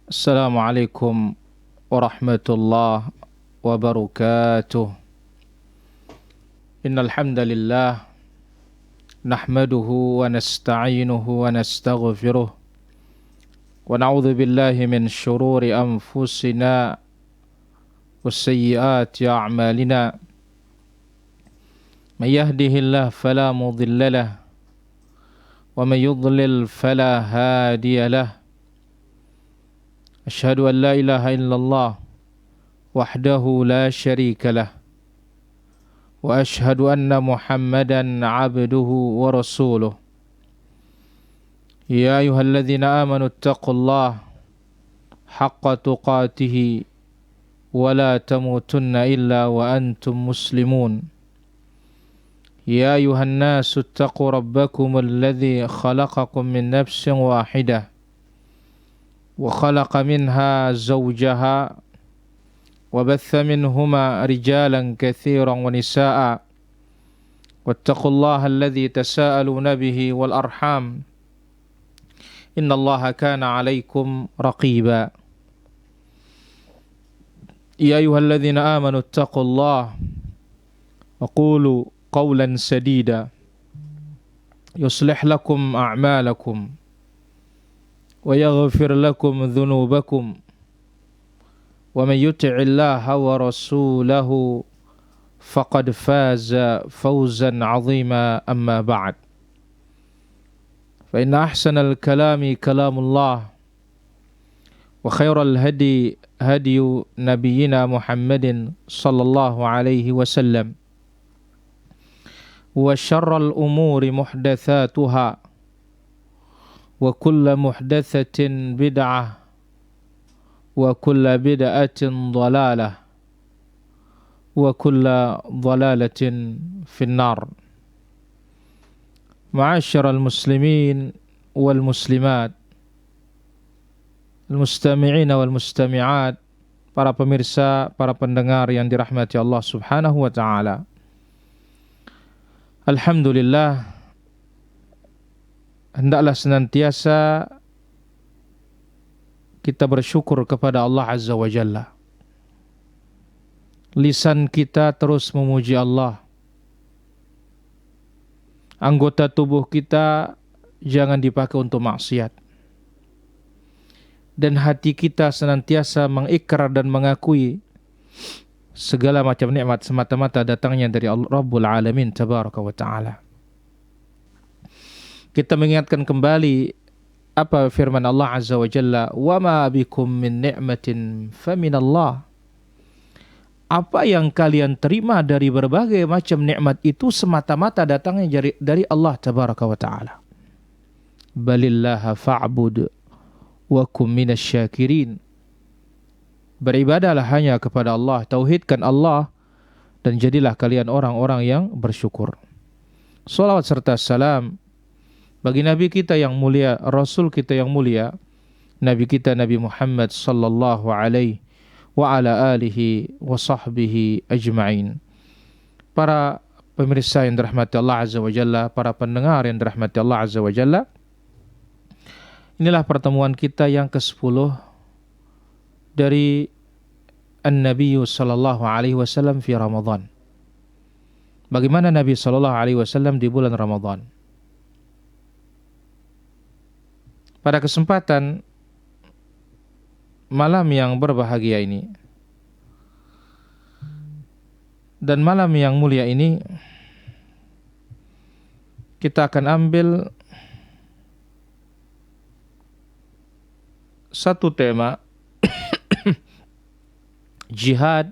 Assalamualaikum warahmatullahi wabarakatuh. Innal hamdalillah nahmaduhu wa nasta'inuhu wa nastaghfiruh wa na'udzu billahi min shururi anfusina wa sayyiati a'malina. May yahdihillahu fala mudilla lahu wa may yudlil fala hadiya lahu. أشهد أن لا إله إلا الله وحده لا شريك له وأشهد أن محمدا عبده ورسوله يا أيها الذين آمنوا اتقوا الله حق تقاته ولا تموتن إلا وأنتم مسلمون يا أيها الناس اتقوا ربكم الذي خلقكم من نفس واحدة وخلق منها زوجها وبث منهما رجالا كثيرا ونساء واتقوا الله الذي تساءلون به والأرحام إن الله كان عليكم رقيبا يا أيها الذين آمنوا اتقوا الله وقولوا قولا سديدا يصلح لكم أعمالكم ويغفر لكم ذنوبكم ومن يطع الله ورسوله فقد فاز فوزا عظيما أما بعد فإن أحسن الكلام كلام الله وخير الهدي هدي نبينا محمد صلى الله عليه وسلم وشر الأمور محدثاتها وكل محدثة بدعة وكل بدعة ضلالة وكل ضلالة في النار. معاشر المسلمين والمسلمات المستمعين والمستمعات, para pemirsa, para pendengar yang dirahmati Allah Subhanahu wa taala. Alhamdulillah, hendaklah senantiasa kita bersyukur kepada Allah Azza wa Jalla. Lisan kita terus memuji Allah. Anggota tubuh kita jangan dipakai untuk maksiat. Dan hati kita senantiasa mengikrar dan mengakui segala macam nikmat semata-mata datangnya dari Rabbul Alamin Tabaraka wa Ta'ala. Kita mengingatkan kembali apa firman Allah Azza wa Jalla, wa ma bikum min ni'matin faminallah. Apa yang kalian terima dari berbagai macam nikmat itu semata-mata datangnya dari Allah Tabaraka wa Ta'ala. Balillaha fa'bud wa kum minasyakirin. Beribadahlah hanya kepada Allah, tauhidkan Allah, dan jadilah kalian orang-orang yang bersyukur. Salawat serta salam bagi Nabi kita yang mulia, Rasul kita yang mulia, Nabi kita Nabi Muhammad sallallahu alaihi wa ala alihi wa sahbihi ajma'in. Para pemirsa yang dirahmati Allah Azza wa Jalla, para pendengar yang dirahmati Allah Azza wa Jalla, inilah pertemuan kita yang ke-10 dari An-Nabi sallallahu alaihi wasallam fi Ramadan. Bagaimana Nabi sallallahu alaihi wasallam di bulan Ramadan. Pada kesempatan malam yang berbahagia ini dan malam yang mulia ini, kita akan ambil satu tema jihad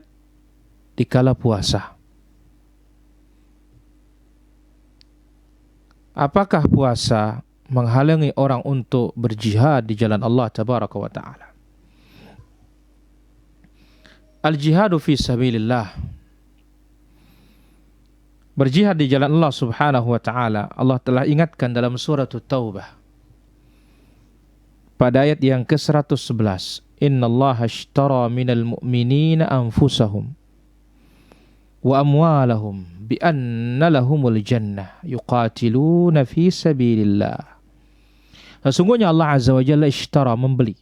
di kala puasa. Apakah puasa menghalangi orang untuk berjihad di jalan Allah Tabaraka wa Ta'ala? Al-jihadu fi sabilillah, berjihad di jalan Allah Subhanahu wa Ta'ala, Allah telah ingatkan dalam surah Taubah pada ayat yang ke-111, innallaha ashtara minal mu'minina anfusahum wa amwalahum bi anna lahumul jannah yuqatiluna fi sabilillah. Sesungguhnya Allah Azza wa Jalla ishtara, membeli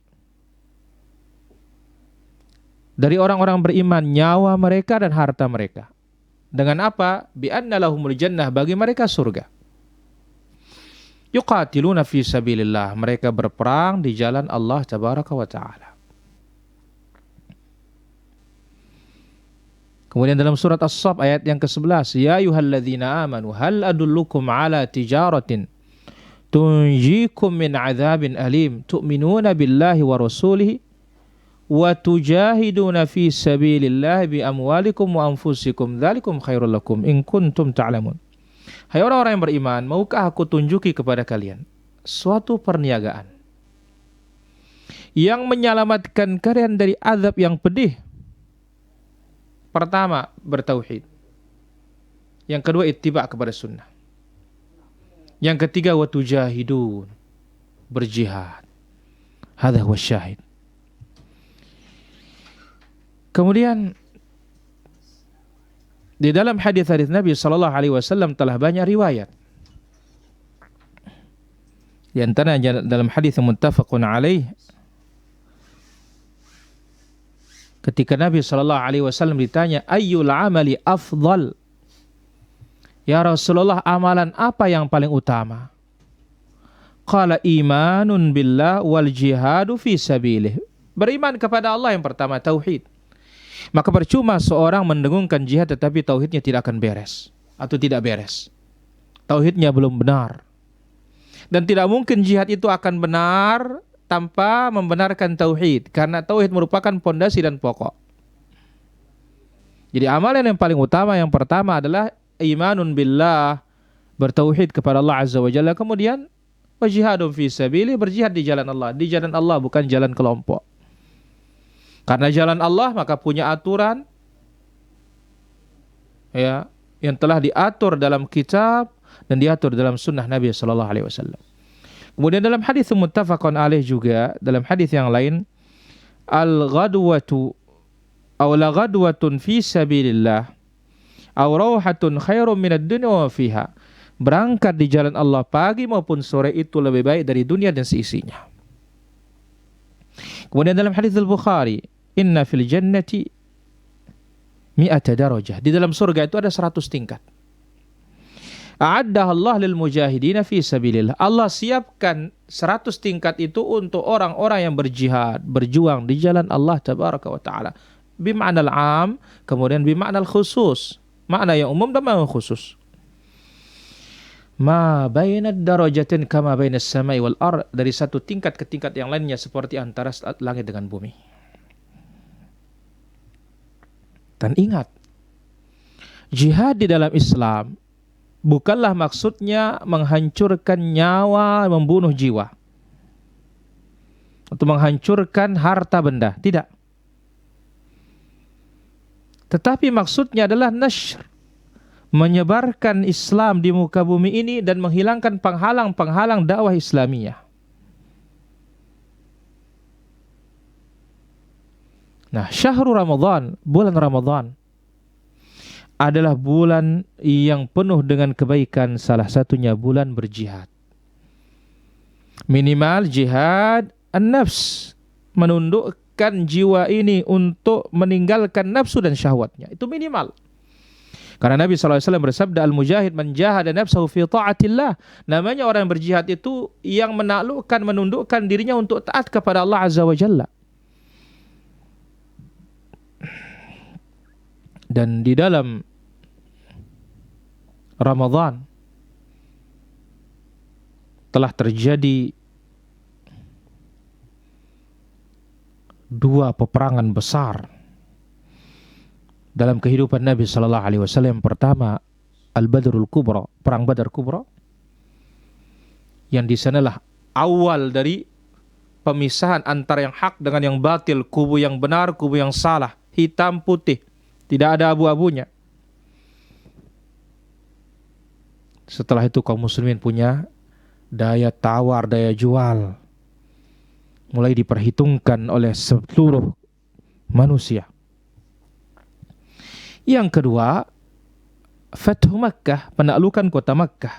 dari orang-orang beriman nyawa mereka dan harta mereka. Dengan apa? Bi anna lahumul jannah, bagi mereka surga. Yuqatiluna fi sabilillah, mereka berperang di jalan Allah tabaraka wa taala. Kemudian dalam surat As-Saff ayat yang ke-11, ya ayyuhalladzina amanu hal adullukum ala tijaratin tunjikum min adzabin alim tu'minuna billahi wa rasulihi wa tujahiduna fi sabilillah bi amwalikum wa anfusikum dzalikum khairul lakum in kuntum ta'lamun. Hai orang-orang yang beriman, maukah aku tunjuki kepada kalian suatu perniagaan yang menyelamatkan kalian dari azab yang pedih? Pertama, bertauhid. Yang kedua, ittiba kepada sunnah. Yang ketiga, watujahidun, berjihad. Hadza huwa syahid. Kemudian di dalam hadis-hadis Nabi sallallahu alaihi wasallam telah banyak riwayat. Di antaranya dalam hadis muttafaqun alaih, ketika Nabi sallallahu alaihi wasallam ditanya, ayyul amali afdal? Ya Rasulullah, amalan apa yang paling utama? Qala imanun billah wal jihadu fi sabilih. Beriman kepada Allah yang pertama, tauhid. Maka percuma seorang mendengungkan jihad tetapi tauhidnya tidak akan beres atau tidak beres. Tauhidnya belum benar. Dan tidak mungkin jihad itu akan benar tanpa membenarkan tauhid, karena tauhid merupakan pondasi dan pokok. Jadi amalan yang paling utama yang pertama adalah imanun billah, bertauhid kepada Allah Azza wa Jalla. Kemudian wajihadun fi sabili, berjihad di jalan Allah. Di jalan Allah, bukan jalan kelompok. Karena jalan Allah maka punya aturan ya, yang telah diatur dalam kitab dan diatur dalam sunnah Nabi sallallahu alaihi wasallam. Kemudian dalam hadis muttafaqun alaih juga, dalam hadis yang lain, al-ghadwatu aw la ghadwatun fi sabilillah aw rawhatun khairum minad dunya wa fiha. Berangkat di jalan Allah pagi maupun sore itu lebih baik dari dunia dan seisinya. Kemudian dalam hadis Al-Bukhari, inna fil jannati mi'ata darajah. Di dalam surga itu ada 100 tingkat. A'addaha Allah lil mujahidina fi sabilillah. Allah siapkan 100 tingkat itu untuk orang-orang yang berjihad, berjuang di jalan Allah tabaraka wa taala. Bima'na al-'am, kemudian bima'na al-khusus. Makna yang umum dan makna khusus. Ma baina darajatin kama baina as-sama'i wal ard, dari satu tingkat ke tingkat yang lainnya seperti antara langit dengan bumi. Dan ingat, jihad di dalam Islam bukanlah maksudnya menghancurkan nyawa, membunuh jiwa, atau menghancurkan harta benda, tidak. Tetapi maksudnya adalah nashr, menyebarkan Islam di muka bumi ini dan menghilangkan penghalang-penghalang dakwah Islamiyah. Nah, syahrul Ramadan, bulan Ramadan adalah bulan yang penuh dengan kebaikan, salah satunya bulan berjihad. Minimal jihad an-nafs, menundukkan jiwa ini untuk meninggalkan nafsu dan syahwatnya, itu minimal. Karena Nabi SAW bersabda, al-mujahid man jahada nafsahu fi ta'atillah. Namanya orang yang berjihad itu yang menaklukkan, menundukkan dirinya untuk taat kepada Allah Azza wa Jalla. Dan di dalam Ramadan telah terjadi dua peperangan besar dalam kehidupan Nabi sallallahu alaihi wasallam. Pertama, Al-Badrul Kubra, perang Badar Kubra, yang di sanalah awal dari pemisahan antara yang hak dengan yang batil, kubu yang benar, kubu yang salah, hitam putih, tidak ada abu-abunya. Setelah itu kaum muslimin punya daya tawar, daya jual, mulai diperhitungkan oleh seluruh manusia. Yang kedua, Fathu Makkah, penaklukan kota Makkah.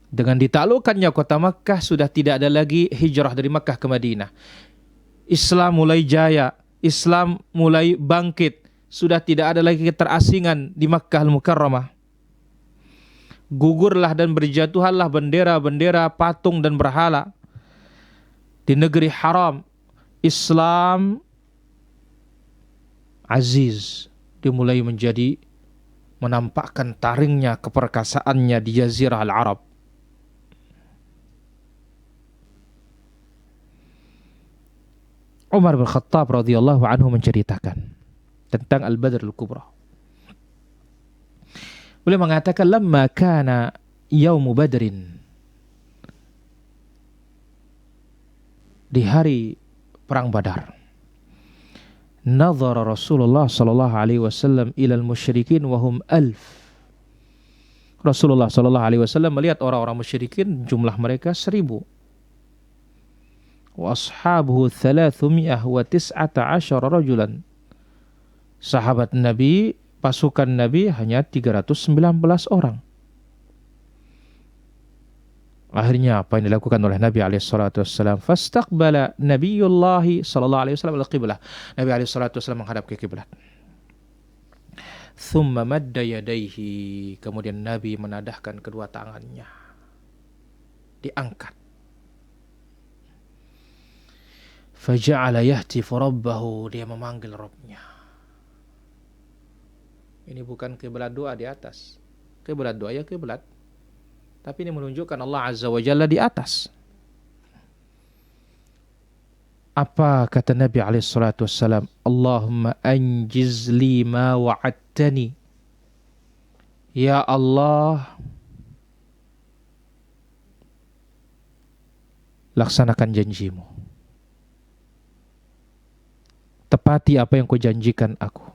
Dengan ditaklukkannya kota Makkah, sudah tidak ada lagi hijrah dari Makkah ke Madinah. Islam mulai jaya, Islam mulai bangkit, sudah tidak ada lagi keterasingan di Makkah Al-Mukarramah. Gugurlah dan berjatuhanlah bendera-bendera patung dan berhala di negeri haram. Islam aziz, dimulai menjadi menampakkan taringnya, keperkasaannya di Jazirah Al-Arab. Umar bin Khattab radhiyallahu anhu menceritakan tentang Al-Badr Al-Kubra. Beliau mengatakan, lamma kana yaumu badrin, di hari perang Badar, nazara Rasulullah sallallahu alaihi wasallam ilal musyrikin wa hum 1000. Rasulullah sallallahu alaihi wasallam melihat orang-orang musyrikin, jumlah mereka 1000. Wa ashabuhu 319 rajulan. Sahabat Nabi, pasukan Nabi hanya 319 orang. Akhirnya apa yang dilakukan oleh Nabi SAW? Fastaqbala Nabiyullah sallallahu alaihi wasallam al-qiblah. Nabi SAW menghadap ke kiblat. Thumma madda yadayhi. Kemudian Nabi menadahkan kedua tangannya, diangkat. Faja'ala yahtifu rabbahu. Dia memanggil Rabbnya. Ini bukan kiblat doa di atas. Kiblat doa ya kiblat, tapi ini menunjukkan Allah Azza wa Jalla di atas. Apa kata Nabi SAW? Allahumma anjiz li ma wa'adtani. Ya Allah, laksanakan janjimu. Tepati apa yang kau janjikan aku.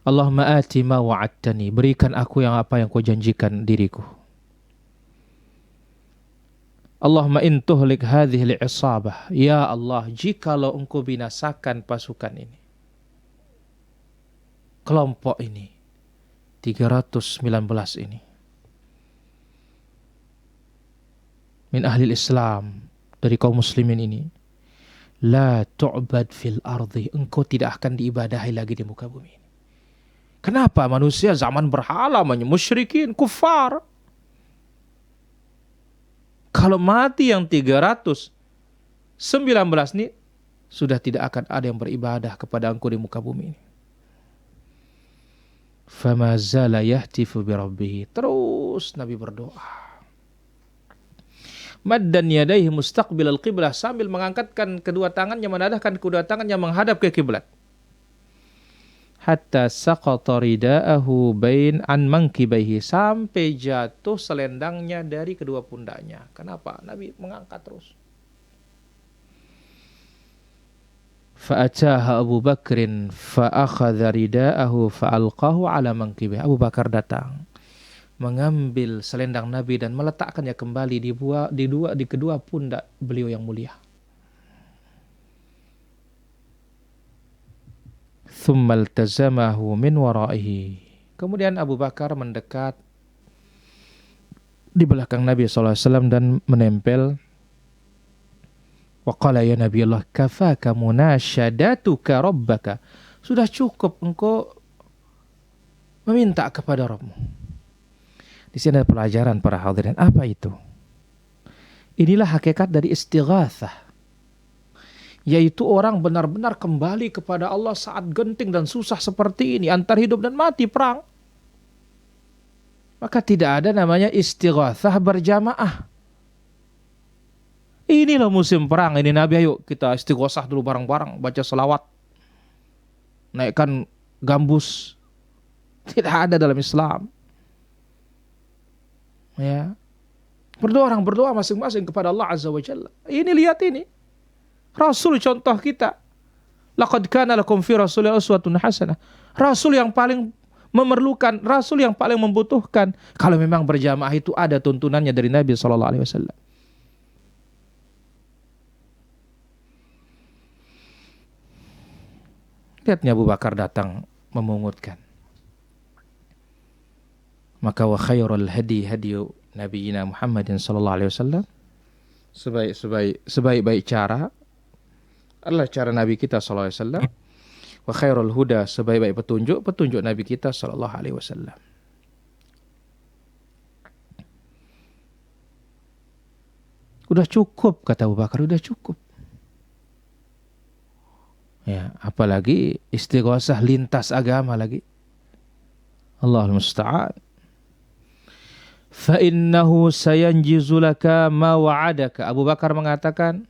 Allahumma ati ma wa'adtani. Berikan aku yang apa yang kau janjikan diriku. Allahumma in tuhlik hadhihi al-isabah. Ya Allah, jikalau engkau binasakan pasukan ini, kelompok ini, 319 ini, min ahli Islam, dari kaum muslimin ini, la tu'bad fil ardi. Engkau tidak akan diibadahi lagi di muka bumi ini. Kenapa? Manusia zaman berhala, musyrikin, kufar. Kalau mati yang 319 ini, sudah tidak akan ada yang beribadah kepada engkau di muka bumi ini. Fama zala yahtifu bi rabbih. Terus Nabi berdoa. Maddan yadayhi mustaqbilal qiblah, sambil mengangkatkan kedua tangannya, menadahkan kedua tangannya menghadap ke kiblat. Hatta saqata ridaahu bain an mankibaihi, sampai jatuh selendangnya dari kedua pundaknya. Kenapa? Nabi mengangkat terus. Fa'ataha Abu Bakrin fa'akhadha ridaahu fa'alqahu ala mankibaihi. Abu Bakar datang, mengambil selendang Nabi dan meletakkannya kembali di kedua pundak beliau yang mulia. Thumma altazamahu min waraihi. Kemudian Abu Bakar mendekat di belakang Nabi SAW dan menempel. Wa qala ya Nabi Allah, kafaka munashadatuka rabbaka. Sudah cukup engkau meminta kepada Rabbmu. Di sini ada pelajaran para hadirin. Apa itu? Inilah hakikat dari istighatsah, yaitu orang benar-benar kembali kepada Allah saat genting dan susah seperti ini, antar hidup dan mati, perang. Maka tidak ada namanya istighatsah berjamaah. Ini loh musim perang, ini Nabi, ayo kita istighatsah dulu bareng-bareng, baca selawat, naikkan gambus. Tidak ada dalam Islam. Ya, orang berdoa masing-masing kepada Allah Azza wa Jalla. Ini, lihat ini, Rasul contoh kita. Laqad kana lakum fi Rasulillah uswatun hasanah. Rasul yang paling memerlukan, Rasul yang paling membutuhkan. Kalau memang berjamaah itu ada tuntunannya dari Nabi SAW. Lihatnya Abu Bakar datang memungutkan. Maka wa khairul hadi hadiyu nabiyina Muhammadin sallallahu alaihi wasallam, sebaik-baik cara adalah cara Nabi kita sallallahu alaihi wasallam. Wa khairul huda, sebaik-baik petunjuk Nabi kita sallallahu alaihi wasallam. Udah cukup, kata Abu Bakar, udah cukup. Ya, apalagi istighosah lintas agama lagi. Allahul musta'an. Fa innahu sayanjizu laka ma wa'adaka. Abu Bakar mengatakan,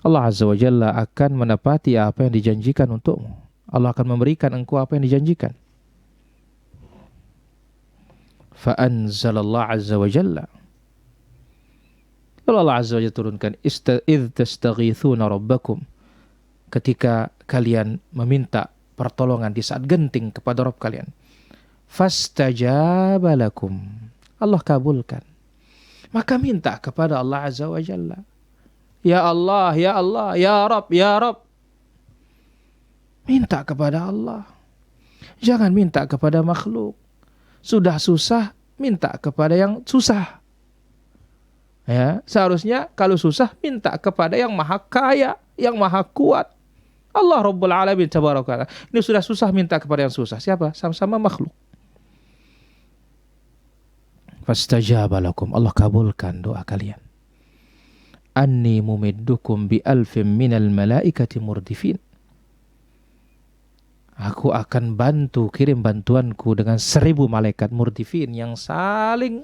Allah Azza wa Jalla akan menepati apa yang dijanjikan untukmu. Allah akan memberikan engkau apa yang dijanjikan. Fa anzalallah Azza wa Jalla. Lalu Allah Azza wa Jalla turunkan, idh tastaghithuna rabbakum. Ketika kalian meminta pertolongan di saat genting kepada Rabb kalian. Fastajaba lakum. Allah kabulkan. Maka minta kepada Allah Azza wa Jalla. Ya Allah, ya Allah, ya Rabb, ya Rabb. Minta kepada Allah. Jangan minta kepada makhluk. Sudah susah, minta kepada yang susah. Ya, seharusnya kalau susah minta kepada yang maha kaya, yang maha kuat. Allah Rabbul Alamin tabaraka. Ini sudah susah minta kepada yang susah. Siapa? Sama-sama makhluk. Fastajaba lakum. Allah kabulkan doa kalian. Anni mumiddukum bi alfin minal malaikati murdifin. Aku akan kirim bantuanku dengan 1000 malaikat murdifin yang saling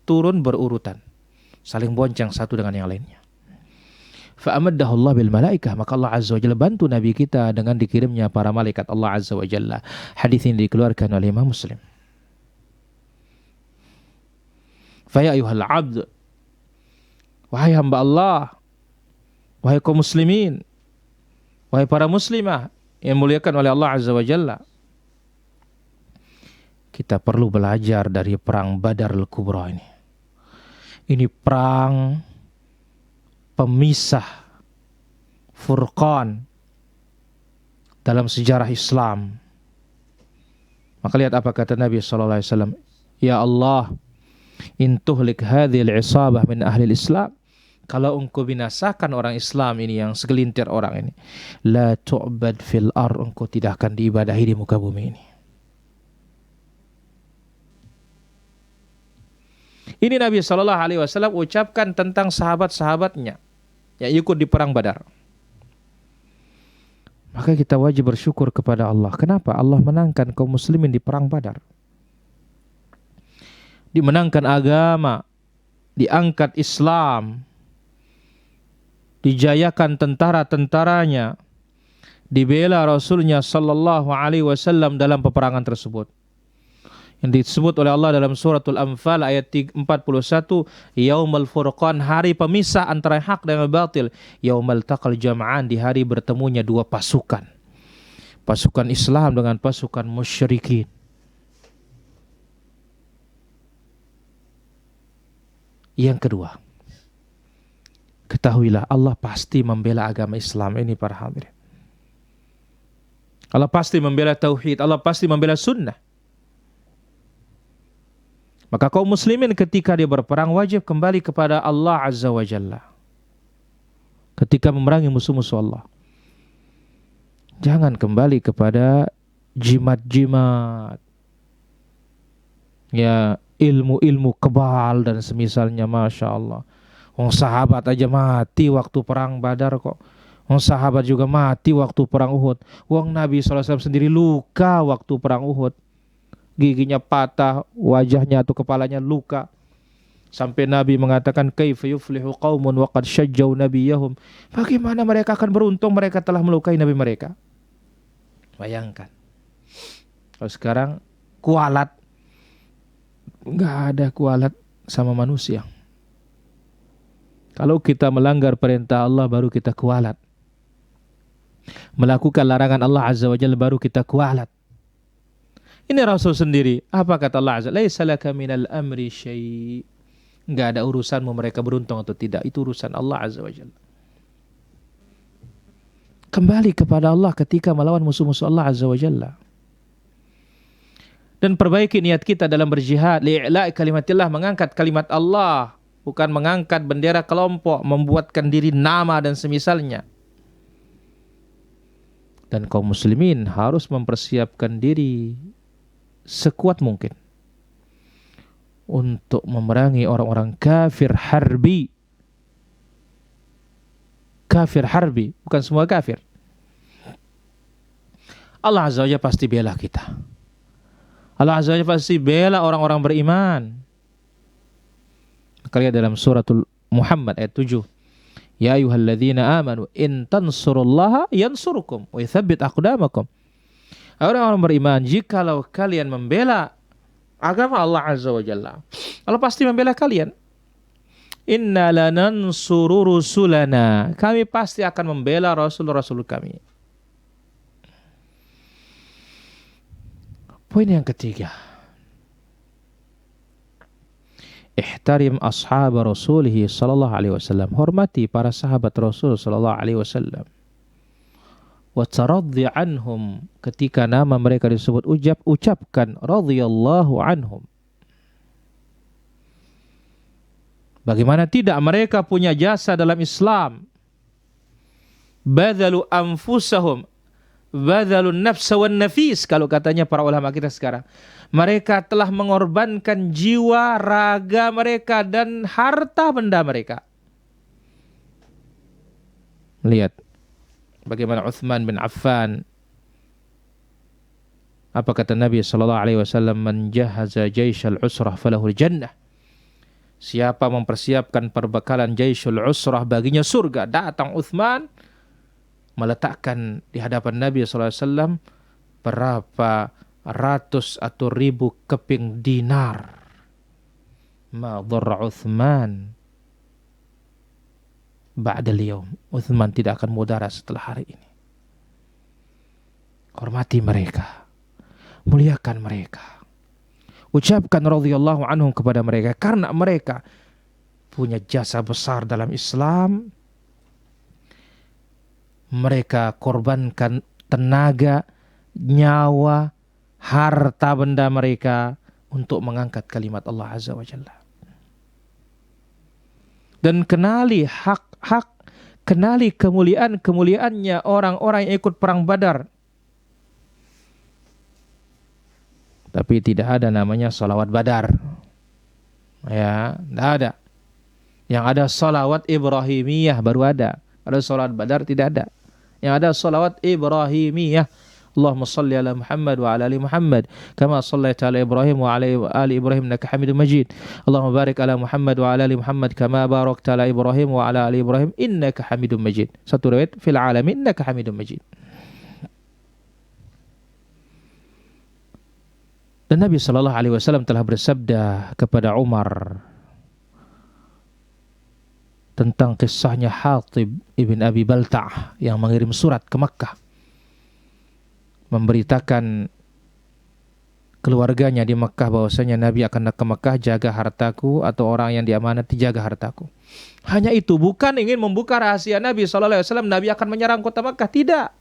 turun berurutan. Saling bonceng satu dengan yang lainnya. Fa'amaddahu Allah bil malaikah, maka Allah Azza wa Jalla bantu Nabi kita dengan dikirimnya para malaikat Allah Azza wa Jalla. Hadis ini dikeluarkan oleh Imam Muslim. Fa ya ayyuhal 'abd, wahai hamba Allah, wahai kaum muslimin, wahai para muslimah yang muliakan oleh Allah Azza wa Jalla, kita perlu belajar dari perang Badar al-Kubra ini. Ini perang pemisah, furqan dalam sejarah Islam. Maka lihat apa kata Nabi SAW. Ya Allah, in tuhlik hadhil isabah min ahli Islam. Kalau engkau binasakan orang Islam ini, yang segelintir orang ini, la tu'bad fil ar, engkau tidak akan diibadahi di muka bumi ini. Ini Nabi SAW ucapkan tentang sahabat-sahabatnya yang ikut di perang Badar. Maka kita wajib bersyukur kepada Allah. Kenapa? Allah menangkan kaum muslimin di perang Badar. Dimenangkan agama, diangkat Islam, dijayakan tentara-tentaranya, dibela Rasulnya sallallahu alaihi wasallam dalam peperangan tersebut. Yang disebut oleh Allah dalam suratul Anfal ayat 41, Yaumul Furqan, hari pemisah antara hak dan batil. Yaumal taqal jam'an, di hari bertemunya dua pasukan. Pasukan Islam dengan pasukan musyrikin. Yang kedua, ketahuilah Allah pasti membela agama Islam ini para hadirin. Allah pasti membela tauhid, Allah pasti membela sunnah. Maka kaum muslimin ketika dia berperang wajib kembali kepada Allah Azza wa Jalla. Ketika memerangi musuh-musuh Allah, jangan kembali kepada jimat-jimat, ya, ilmu-ilmu kebal dan semisalnya. Masya Allah, wong sahabat aja mati waktu perang Badar kok. Wong sahabat juga mati waktu perang Uhud. Wong Nabi SAW sendiri luka waktu perang Uhud. Giginya patah, wajahnya atau kepalanya luka. Sampai Nabi mengatakan, kaifa yuflihu qaumun wa qad syajjau nabiyahum. Bagaimana mereka akan beruntung, mereka telah melukai nabi mereka. Bayangkan. Kalau sekarang kualat, enggak ada kualat sama manusia. Kalau kita melanggar perintah Allah baru kita kualat. Melakukan larangan Allah Azza wa Jalla baru kita kualat. Ini Rasul sendiri. Apa kata Allah Azza? Laisa laka minal amri syai'. Enggak ada urusanmu mereka beruntung atau tidak. Itu urusan Allah Azza wa Jalla. Kembali kepada Allah ketika melawan musuh-musuh Allah Azza wa Jalla. Dan perbaiki niat kita dalam berjihad. Li'i'la'i kalimatillah, mengangkat kalimat Allah bukan mengangkat bendera kelompok, membuatkan diri nama dan semisalnya. Dan kaum muslimin harus mempersiapkan diri sekuat mungkin untuk memerangi orang-orang kafir harbi. Kafir harbi, bukan semua kafir. Allah Azza wa Jalla pasti bela kita. Allah Azza wa Jalla pasti bela orang-orang beriman. Kalian dalam suratul Muhammad ayat 7. Ya ayyuhalladzina amanu in tansurullaha yansurukum wa yuthabbit aqdamakum. Orang-orang beriman, jikalau kalian membela agama Allah Azza wa Jalla, Allah pasti membela kalian. Inna lanansuru rusulana. Kami pasti akan membela rasul-rasul kami. Poin yang ketiga. Ihtarim ashab Rasulih sallallahu alaihi wasallam. Hormati para sahabat Rasul sallallahu alaihi wasallam. Wa taraddi anhum, ketika nama mereka disebut ucapkan radhiyallahu anhum. Bagaimana tidak, mereka punya jasa dalam Islam. Badzalu anfusahum, badzalun nafsa wan nafis, kalau katanya para ulama kita sekarang. Mereka telah mengorbankan jiwa, raga mereka dan harta benda mereka. Lihat bagaimana Utsman bin Affan. Apa kata Nabi sallallahu alaihi wasallam? Man jahaza jaisyal usrah falahul jannah. Siapa mempersiapkan perbekalan jaisyul usrah, baginya surga. Datang Utsman meletakkan di hadapan Nabi sallallahu alaihi wasallam berapa ratus atau ribu keping dinar. Ma dharra Utsman ba'da al-yawm. Utsman tidak akan mudara setelah hari ini. Hormati mereka, muliakan mereka, ucapkan radhiyallahu anhum kepada mereka, karena mereka punya jasa besar dalam Islam. Mereka korbankan tenaga, nyawa, harta benda mereka untuk mengangkat kalimat Allah Azza wa Jalla. Dan kenali hak-hak, kenali kemuliaan-kemuliaannya orang-orang yang ikut perang Badar. Tapi tidak ada namanya salawat Badar. Ya, tidak ada. Yang ada salawat Ibrahimiyah baru ada. Ada salawat Badar tidak ada. Yang ada salawat Ibrahimiyah. Allahumma salli ala Muhammad wa ala ali Muhammad kama sallaita ala Ibrahim wa ala ali Ibrahim innaka Hamidum Majid. Allahumma barik ala Muhammad wa ala ali Muhammad kama barakta ala Ibrahim wa ala ali Ibrahim innaka Hamidum Majid. Satu riwayat fil alamin innaka Hamidum Majid. Dan Nabi sallallahu alaihi wasallam telah bersabda kepada Umar tentang kisahnya Hatib ibn Abi Balta'ah yang mengirim surat ke Makkah memberitakan keluarganya di Makkah bahwasanya Nabi akan ke Makkah, jaga hartaku, atau orang yang diamanati jaga hartaku. Hanya itu, bukan ingin membuka rahasia Nabi SAW, Nabi akan menyerang kota Makkah, tidak.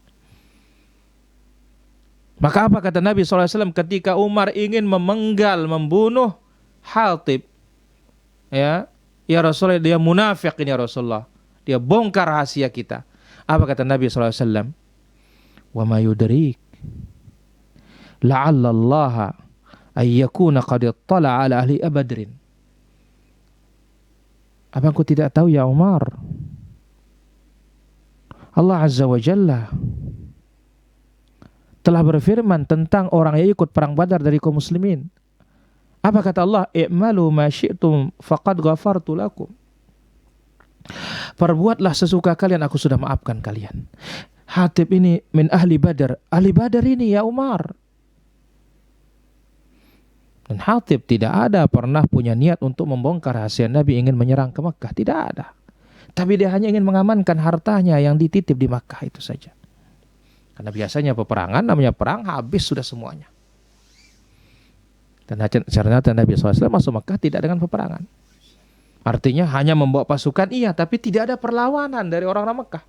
Maka apa kata Nabi SAW ketika Umar ingin memenggal, membunuh Hatib? Ya Rasulullah, dia munafik ini ya Rasulullah, dia bongkar rahasia kita. Apa kata Nabi SAW? Wa ma yudrik la'alla Allah ayyakuna qad ittala ala ahli Badrin. Apa engkau tidak tahu ya Umar, Allah Azza wa Jalla telah berfirman tentang orang yang ikut perang Badar dari kaum muslimin. Apa kata Allah? I'malu ma syi'tum faqad ghafartu lakum. Perbuatlah sesuka kalian, aku sudah maafkan kalian. Hatib ini min ahli Badar. Ahli Badar ini ya Umar. Dan Hatib tidak ada pernah punya niat untuk membongkar rahasia Nabi ingin menyerang ke Makkah. Tidak ada. Tapi dia hanya ingin mengamankan hartanya yang dititip di Makkah, itu saja. Karena biasanya peperangan, namanya perang, habis sudah semuanya. Dan ternyata Nabi SAW masuk Makkah tidak dengan peperangan. Artinya hanya membawa pasukan, iya, tapi tidak ada perlawanan dari orang-orang Makkah.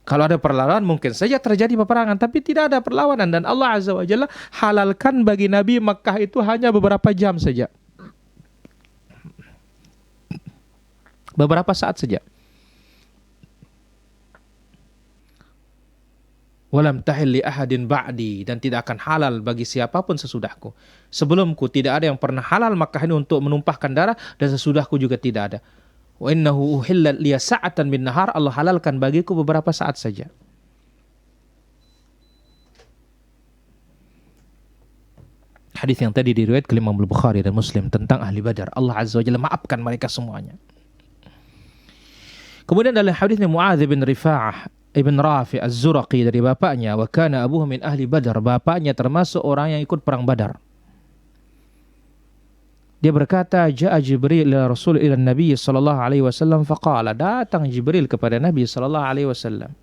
Kalau ada perlawanan mungkin saja terjadi peperangan, tapi tidak ada perlawanan. Dan Allah Azza wa Jalla halalkan bagi Nabi Makkah itu hanya beberapa jam saja. Beberapa saat saja. Walam tahil li ahadin ba'di, dan tidak akan halal bagi siapapun sesudahku. Sebelumku tidak ada yang pernah halal Makkah ini untuk menumpahkan darah, dan sesudahku juga tidak ada. Wa innahu uhillat liya sa'atan min nahar, Allah halalkan bagiku beberapa saat saja. Hadis yang tadi diriwayatkan Imam Bukhari dan Muslim tentang ahli Badar. Allah Azza wa Jalla maafkan mereka semuanya. Kemudian dalam hadisnya Muadz bin Rifa'ah Ibn Rafi Az-Zuraqi dari bapaknya, wa kana abuhu min ahli Badar, bapaknya termasuk orang yang ikut perang Badar. Dia berkata, ja'a Jibril ila Rasul ila Nabi sallallahu alaihi wasallam faqala, datang Jibril kepada Nabi sallallahu alaihi wasallam.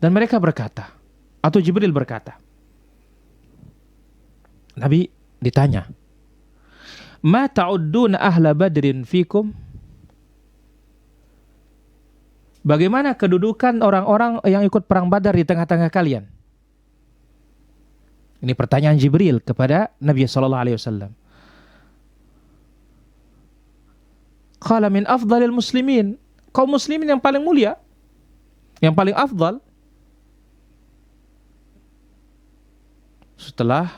Dan mereka berkata, atau Jibril berkata, Nabi ditanya, ma ta'udduna ahla badrin fikum? Bagaimana kedudukan orang-orang yang ikut perang Badar di tengah-tengah kalian? Ini pertanyaan Jibril kepada Nabi sallallahu alaihi wasallam. Qala min afdalil muslimin, kaum muslimin yang paling mulia, yang paling afdal. Setelah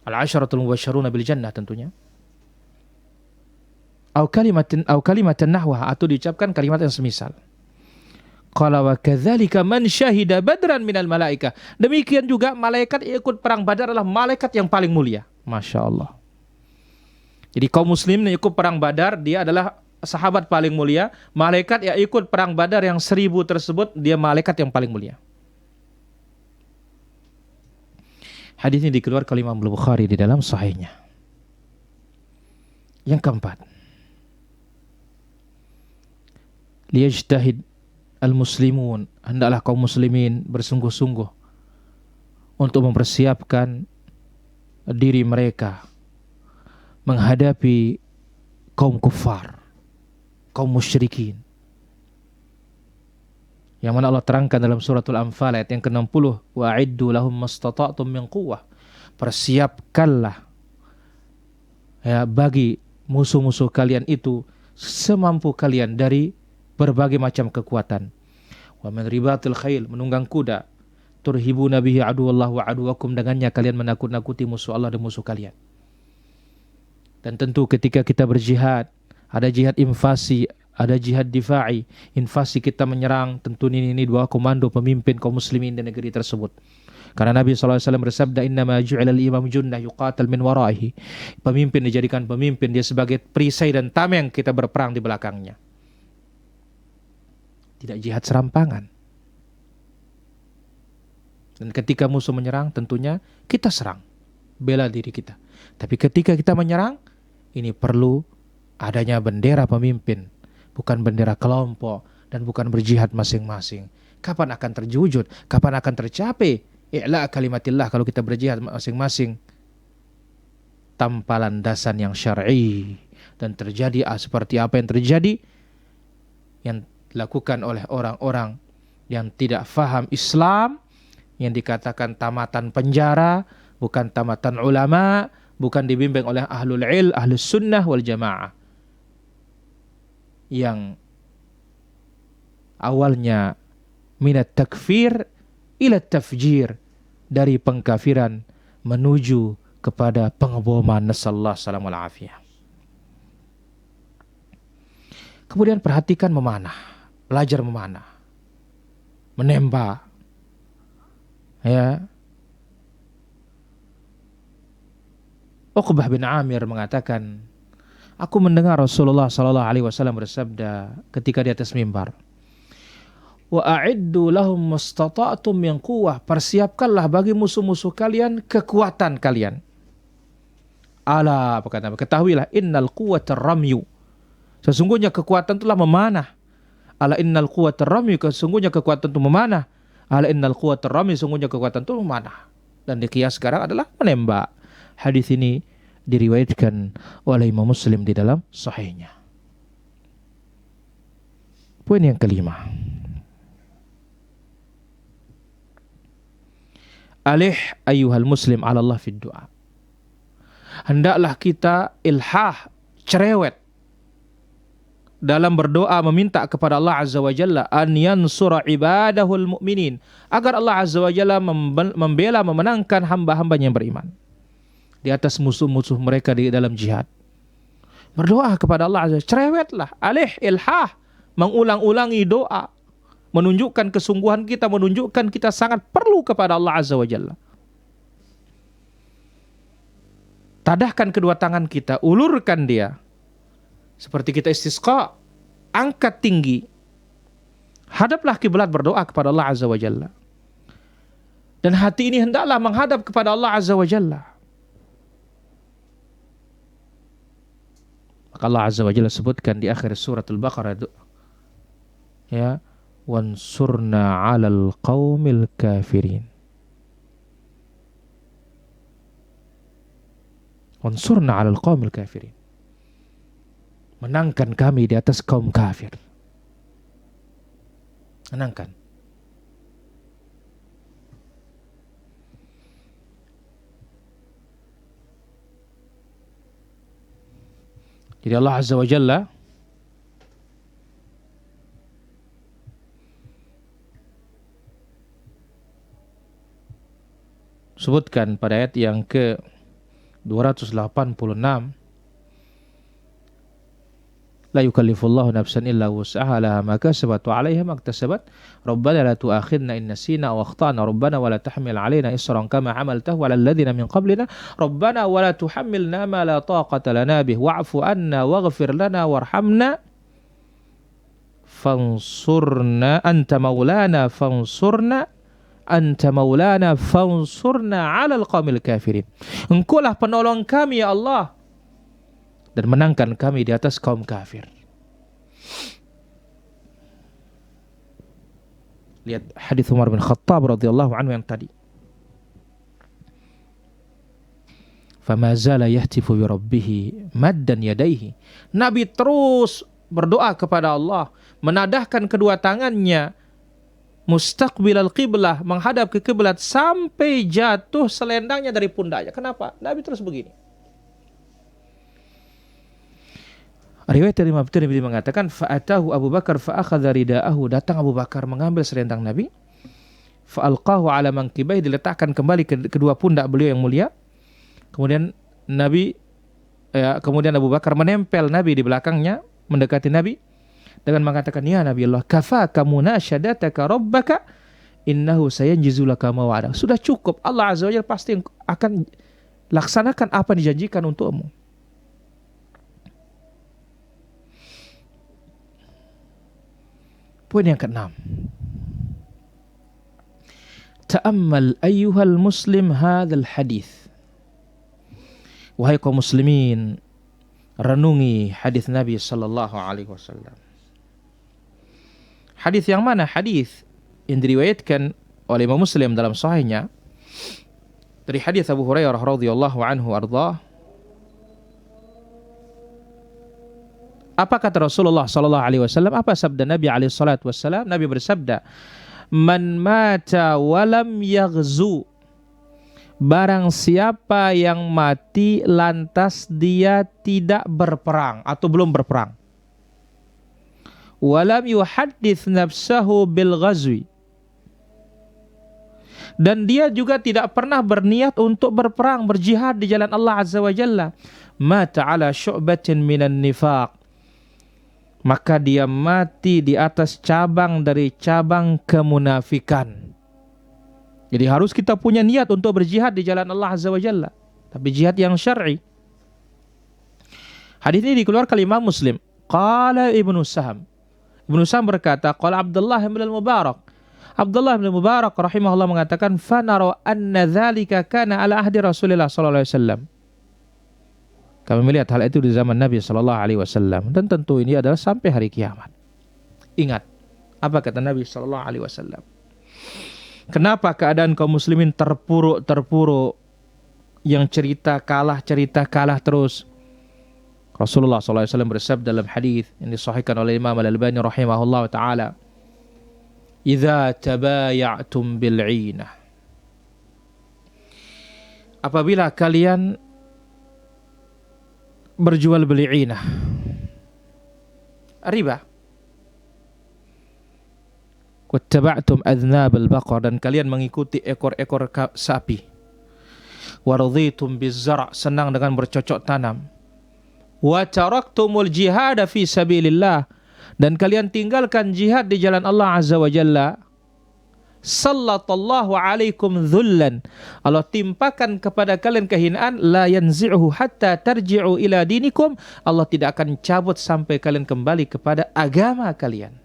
al-asharatul mubasysyruna bil jannah tentunya. Au kalimatan nahwa, atau diucapkan kalimat yang semisal. Qala wa kadzalika man syahida badran minal malaika. Demikian juga malaikat yang ikut perang Badar adalah malaikat yang paling mulia. Masya Allah. Jadi kaum muslim yang ikut perang Badar, dia adalah sahabat paling mulia. Malaikat yang ikut perang Badar yang 1000 tersebut, dia malaikat yang paling mulia. Hadis ini dikeluarkan oleh Imam Bukhari di dalam sahihnya. Yang keempat, liyajtahid al-muslimun, hendaklah kaum muslimin bersungguh-sungguh untuk mempersiapkan diri mereka menghadapi kaum kufar, kaum musyrikin. Yang mana Allah terangkan dalam suratul Anfal ayat yang ke-60, wa'iddu lahum mastata'tum min quwwah. Persiapkanlah ya bagi musuh-musuh kalian itu semampu kalian dari berbagai macam kekuatan. Wa min ribatil khail, menunggang kuda, turhibuna bihi aduwallahu wa aduwakum, dengannya kalian menakut-nakuti musuh Allah dan musuh kalian. Dan tentu ketika kita berjihad, ada jihad invasi, ada jihad difa'i. Invasi kita menyerang, tentu ini dua komando pemimpin kaum muslimin di negeri tersebut. Karena Nabi SAW bersabda, innama ju'ilal imam junnah yuqatal min waraihi. Pemimpin dijadikan pemimpin, dia sebagai perisai dan tameng, kita berperang di belakangnya. Tidak jihad serampangan. Dan ketika musuh menyerang, tentunya kita serang, bela diri kita. Tapi ketika kita menyerang, ini perlu adanya bendera pemimpin, bukan bendera kelompok, dan bukan berjihad masing-masing. Kapan akan terwujud? Kapan akan tercapai i'la kalimatillah kalau kita berjihad masing-masing tanpa landasan yang syar'i? Dan terjadi seperti apa yang terjadi, yang dilakukan oleh orang-orang yang tidak faham Islam, yang dikatakan tamatan penjara, bukan tamatan ulama, bukan dibimbing oleh ahlul ilm, ahlus sunnah wal jamaah, yang awalnya minat takfir ila tafjir, dari pengkafiran menuju kepada pengeboman, nasallahu salam wal afiyah. Kemudian perhatikan memanah, belajar memanah, menembak, ya. Uqbah bin Amir mengatakan, aku mendengar Rasulullah sallallahu alaihi wasallam bersabda ketika di atas mimbar, wa a'iddu lahum mastata'tum min quwwah, persiapkanlah bagi musuh-musuh kalian kekuatan kalian. Ala, apa kata? Ketahuilah, innal quwwata ramyu, sesungguhnya kekuatan itulah memanah. Ala innal quwwata ramyu, sesungguhnya kekuatan itu memanah. Ala innal quwwata ramyu, sesungguhnya kekuatan itu memanah. Dan dikias sekarang adalah menembak. Hadis ini diriwayatkan oleh Imam Muslim di dalam sahihnya. Poin yang kelima. Alih ayyuhal muslim ala Allah fid du'a. Hendaklah kita ilhah, cerewet dalam berdoa meminta kepada Allah Azza wa Jalla an yansura ibadahul mu'minin, agar Allah Azza wa Jalla membela, memenangkan hamba-hambanya yang beriman di atas musuh-musuh mereka di dalam jihad. Berdoa kepada Allah Azza wa Jalla, cerewetlah, alih, ilhah, mengulang-ulangi doa, menunjukkan kesungguhan kita, menunjukkan kita sangat perlu kepada Allah Azza wa Jalla. Tadahkan kedua tangan kita, ulurkan dia. Seperti kita istisqa, angkat tinggi. Hadaplah kiblat, berdoa kepada Allah Azza wa Jalla. Dan hati ini hendaklah menghadap kepada Allah Azza wa Jalla. Maka Allah Azza wa Jalla sebutkan di akhir surat Al-Baqarah, ya, wansurna 'alal qaumil kafirin. Wansurna 'alal qaumil kafirin. Menangkan kami di atas kaum kafir. Menangkan. Jadi Allah Azza wa Jalla sebutkan pada ayat yang ke 286, la yukallifullahu nafsan illa wus'aha laha ma kasabat wa 'alaiha ma iktasabat rabbana la tu'akhidna in nasina aw akhtana rabbana wa la tahmil 'alaina isran kama 'amaltahu 'alal ladzina min qablina rabbana wa la tuhammilna ma la taqata lana bih wa'fu 'anna waghfir lana warhamna fansurna anta maulana fansurna 'alal qaumil kafirin. Engkaulah penolong kami ya Allah, dan menangkan kami di atas kaum kafir. Lihat hadis Umar bin Khattab radhiyallahu anhu yang tadi. Fama zala yahtifu bi rabbih maddan yadayhi. Nabi terus berdoa kepada Allah, menadahkan kedua tangannya mustaqbilal qiblah, menghadap ke kiblat sampai jatuh selendangnya dari pundaknya. Kenapa? Nabi terus begini. Riwayat dari Imam Tirmidzi mengatakan fa'atahu Abu Bakar fa'akhadha rida'ahu, datang Abu Bakar mengambil selendang Nabi, fa'alqahu ala mankibai, diletakkan kembali ke kedua pundak beliau yang mulia. Kemudian kemudian Abu Bakar menempel Nabi di belakangnya, mendekati Nabi dengan mengatakan, ya Nabi Allah, kafaka munasyadataka rabbaka innahu sayanjizu laka ma wa'ada. Sudah cukup, Allah Azza wa Jalla pasti akan laksanakan apa yang dijanjikan untukmu. Poin yang keenam. Ta'ammal ayyuhal muslim hadzal hadis. Wahai kaum muslimin, renungi hadis Nabi sallallahu alaihi wasallam. Hadis yang mana? Hadis yang diriwayatkan oleh Imam Muslim dalam sahihnya dari hadis Abu Hurairah radhiyallahu anhu ardhah. Apa kata Rasulullah sallallahu alaihi wasallam? Apa sabda Nabi alaihi salatu wasallam? Nabi bersabda, "Man mata walam yaghzu." Barang siapa yang mati lantas dia tidak berperang atau belum berperang. Walam yuhaddits nafsahu bil ghazwi. Dan dia juga tidak pernah berniat untuk berperang, berjihad di jalan Allah Azza wa Jalla. Mata ala syu'batin minan nifaq. Maka dia mati di atas cabang dari cabang kemunafikan. Jadi harus kita punya niat untuk berjihad di jalan Allah Azza wa Jalla, tapi jihad yang syar'i. Hadis ini dikeluarkan oleh Imam Muslim. Qala Ibnu Saham. Ibnu Saham berkata, qala Abdullah bin Mubarak. Abdullah bin Mubarak rahimahullah mengatakan, fa nara anna dzalika kana ala ahdi Rasulillah sallallahu alaihi wasallam. Kami melihat hal itu di zaman Nabi sallallahu alaihi wasallam, dan tentu ini adalah sampai hari kiamat. Ingat apa kata Nabi sallallahu alaihi wasallam? Kenapa keadaan kaum muslimin terpuruk yang cerita kalah terus? Rasulullah SAW bersabda dalam hadis yang disahihkan oleh Imam Al-Albani rahimahullah taala, "Idza tabaya'tum bil'inah." Apabila kalian berjual beli inah, riba. Wattaba'tum adznab al-baqar, dan kalian mengikuti ekor-ekor sapi. Waradhitum biz-zar', senang dengan bercocok tanam. Wa taraktumul jihad fi sabilillah, dan kalian tinggalkan jihad di jalan Allah Azza wa Jalla. Sallallahu alaikum dhullan, Allah timpakan kepada kalian kehinaan, la yanzi'uhu hatta tarji'u ila dinikum, Allah tidak akan cabut sampai kalian kembali kepada agama kalian.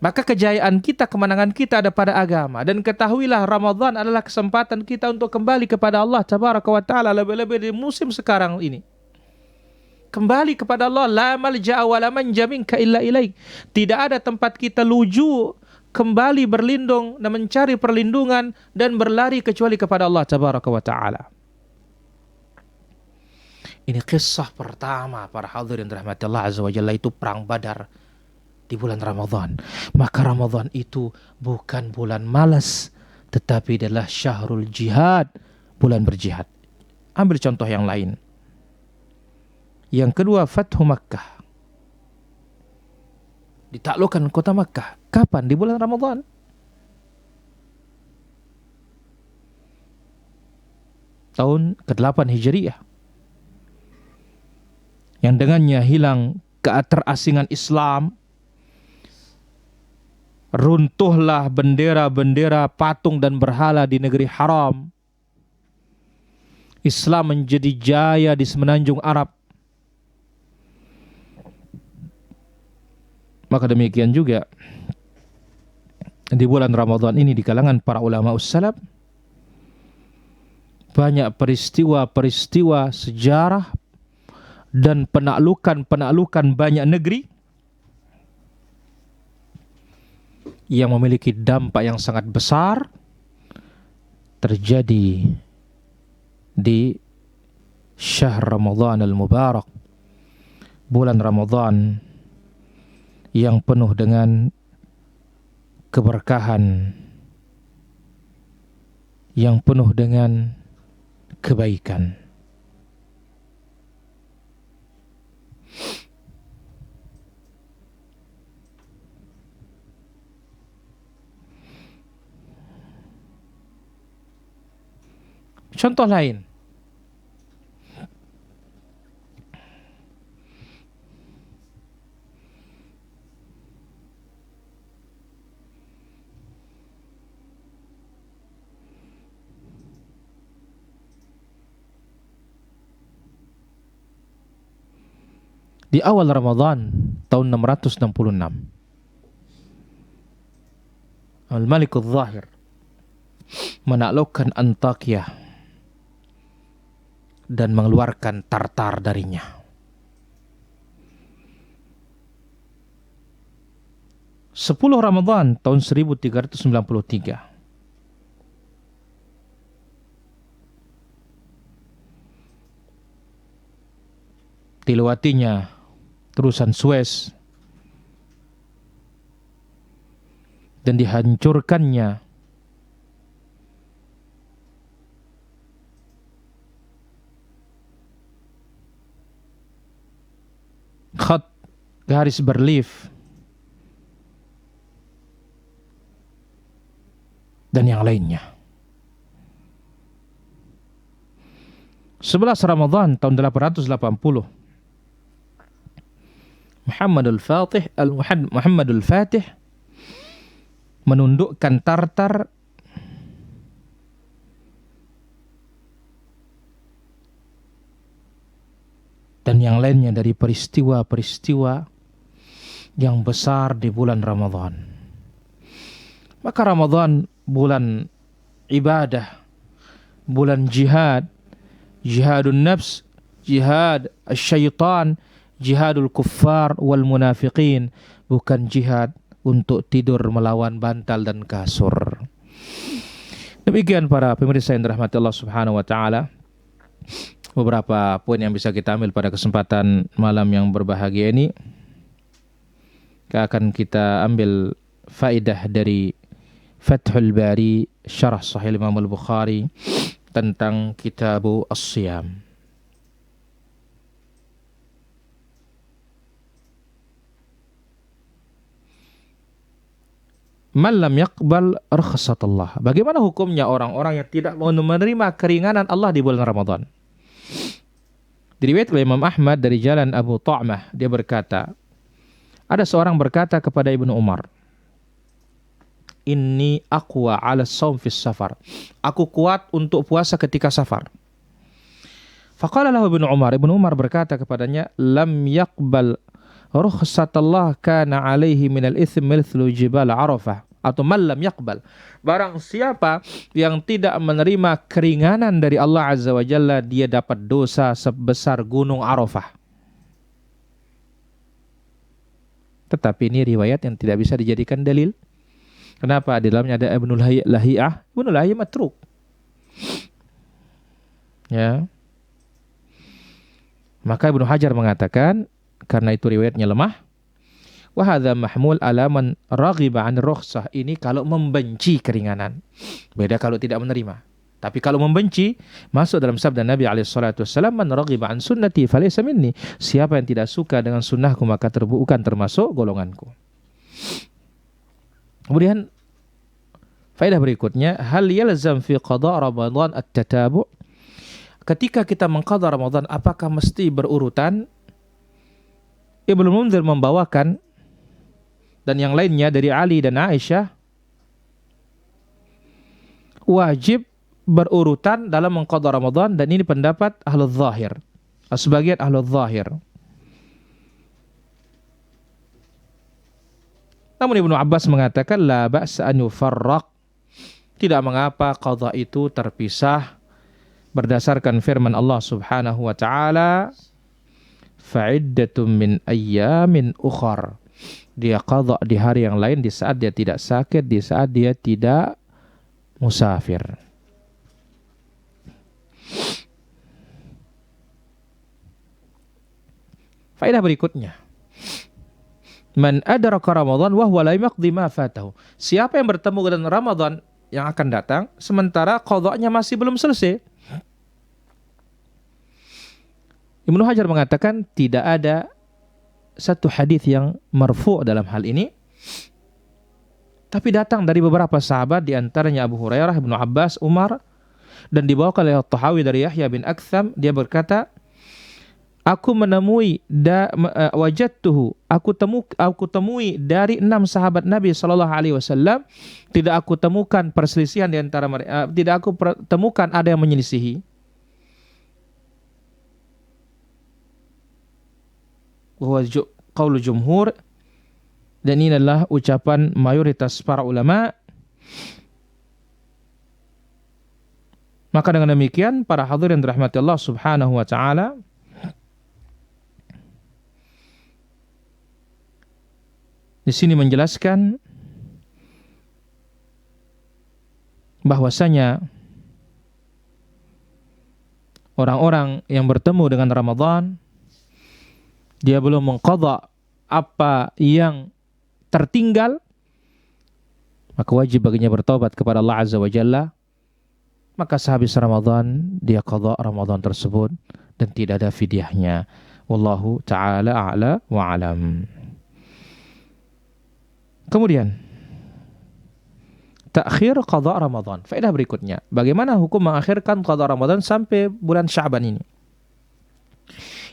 Maka kejayaan kita, kemenangan kita ada pada agama. Dan ketahuilah Ramadan adalah kesempatan kita untuk kembali kepada Allah Tabaraka wa Ta'ala, lebih-lebih di musim sekarang ini. Kembali kepada Allah, la malja'a wa la manja minka illa ilaik. Tidak ada tempat kita luju, kembali berlindung dan mencari perlindungan dan berlari kecuali kepada Allah Tabaraka wa Ta'ala. Ini kisah pertama para hadirin rahmati Allah Azza wa Jalla, itu perang Badar di bulan Ramadan. Maka Ramadan itu bukan bulan malas, tetapi adalah syahrul jihad, bulan berjihad. Ambil contoh yang lain. Yang kedua, Fathu Makkah. Ditaklukkan kota Makkah. Kapan? Di bulan Ramadan. Tahun ke-8 Hijriah. Yang dengannya hilang keterasingan Islam. Runtuhlah bendera-bendera patung dan berhala di negeri haram. Islam menjadi jaya di semenanjung Arab. Maka demikian juga di bulan Ramadan ini di kalangan para ulama ussalaf banyak peristiwa-peristiwa sejarah dan penaklukan banyak negeri yang memiliki dampak yang sangat besar terjadi di syahr Ramadan al-Mubarak, bulan Ramadan yang penuh dengan keberkahan, yang penuh dengan kebaikan. Contoh lain, di awal Ramadan tahun 666, Al-Malik al-Zahir menaklukkan Antakya dan mengeluarkan Tartar darinya. Sepuluh Ramadan tahun 1393, dilewatinya terusan Suez dan dihancurkannya khat garis berlief dan yang lainnya. 11 Ramadan tahun 880, Muhammadul Fatih menundukkan Tartar dan yang lainnya dari peristiwa-peristiwa yang besar di bulan Ramadan. Maka Ramadan bulan ibadah, bulan jihad, jihadun nafs, jihad syaitan, jihadul kuffar wal munafiqin, bukan jihad untuk tidur melawan bantal dan kasur. Demikian para pemirsa yang dirahmati Allah Subhanahu wa taala. beberapa poin yang bisa kita ambil pada kesempatan malam yang berbahagia ini. Akan kita ambil faedah dari Fathul Bari Syarah Sahih Imam Al-Bukhari tentang Kitabu As-Siyam. Man lam yaqbal rukhsatullah. Bagaimana hukumnya orang-orang yang tidak mau menerima keringanan Allah di bulan Ramadan? Diriwayatkan oleh Imam Ahmad dari jalan Abu Ta'mah, dia berkata, ada seorang berkata kepada Ibnu Umar, "Inni aqwa 'ala shaum fis safar." Aku kuat untuk puasa ketika safar. Faqala lahu Ibnu Umar berkata kepadanya, "Lam yaqbal rukhsatallah kana 'alaihi minal itsm mithlu jibal Arafah." Atau man lam yaqbal. Barang siapa yang tidak menerima keringanan dari Allah Azza wa Jalla, dia dapat dosa sebesar gunung Arafah. Tetapi ini riwayat yang tidak bisa dijadikan dalil. Kenapa? Di dalamnya ada Ibnu Lahiyah. Ibnu Lahiyah matruk. Ya. Maka Ibnu Hajar mengatakan, karena itu riwayatnya lemah, wa hadza mahmul ala man raghiba 'an rukhsah. Ini kalau membenci keringanan. Beda kalau tidak menerima. Tapi kalau membenci, masuk dalam sabda Nabi SAW, man raghiba 'an sunnati falaysa minni. Siapa yang tidak suka dengan sunnahku maka bukan termasuk golonganku. Kemudian faedah berikutnya, hal yalzam fi qada Ramadan at-tatabu'. Ketika kita mengqada Ramadan, apakah mesti berurutan? Ibnu Munzir membawakan dan yang lainnya dari Ali dan Aisyah, wajib berurutan dalam mengqada Ramadan, dan ini pendapat Ahlul Zahir, sebagian Ahlul Zahir. Namun Ibnu Abbas mengatakan la ba'sa an yufarraq. Tidak mengapa qada itu terpisah berdasarkan firman Allah Subhanahu wa taala, fa'iddatum min ayyamin ukhar. Dia qada di hari yang lain, di saat dia tidak sakit, di saat dia tidak musafir. Faedah berikutnya, man adraka Ramadan wa huwa la yaqdi ma fatahu. Siapa yang bertemu dengan Ramadan yang akan datang sementara qadanya masih belum selesai? Ibnu Hajar mengatakan tidak ada satu hadis yang marfu' dalam hal ini, tapi datang dari beberapa sahabat, di antaranya Abu Hurairah, Ibnu Abbas, Umar, dan dibawakan oleh At-Tahawi dari Yahya bin Aktham. Dia berkata, aku menemui wajadtuhu, aku temui dari 6 sahabat Nabi SAW, tidak aku temukan perselisihan di antara mereka, tidak aku temukan ada yang menyelisihi. Qaulu jumhur, dan ini adalah ucapan mayoritas para ulama. Maka dengan demikian, para hadirin dirahmati Allah Subhanahu wa taala, di sini menjelaskan bahwasanya orang-orang yang bertemu dengan Ramadan, dia belum mengqadha apa yang tertinggal, maka wajib baginya bertobat kepada Allah Azza wa Jalla. Maka sehabis Ramadan dia qadha Ramadan tersebut dan tidak ada fidyahnya. Wallahu ta'ala a'la wa alam. Kemudian takhir qadha Ramadan. Faedah berikutnya, bagaimana hukum mengakhirkan qadha Ramadan sampai bulan Sya'ban ini?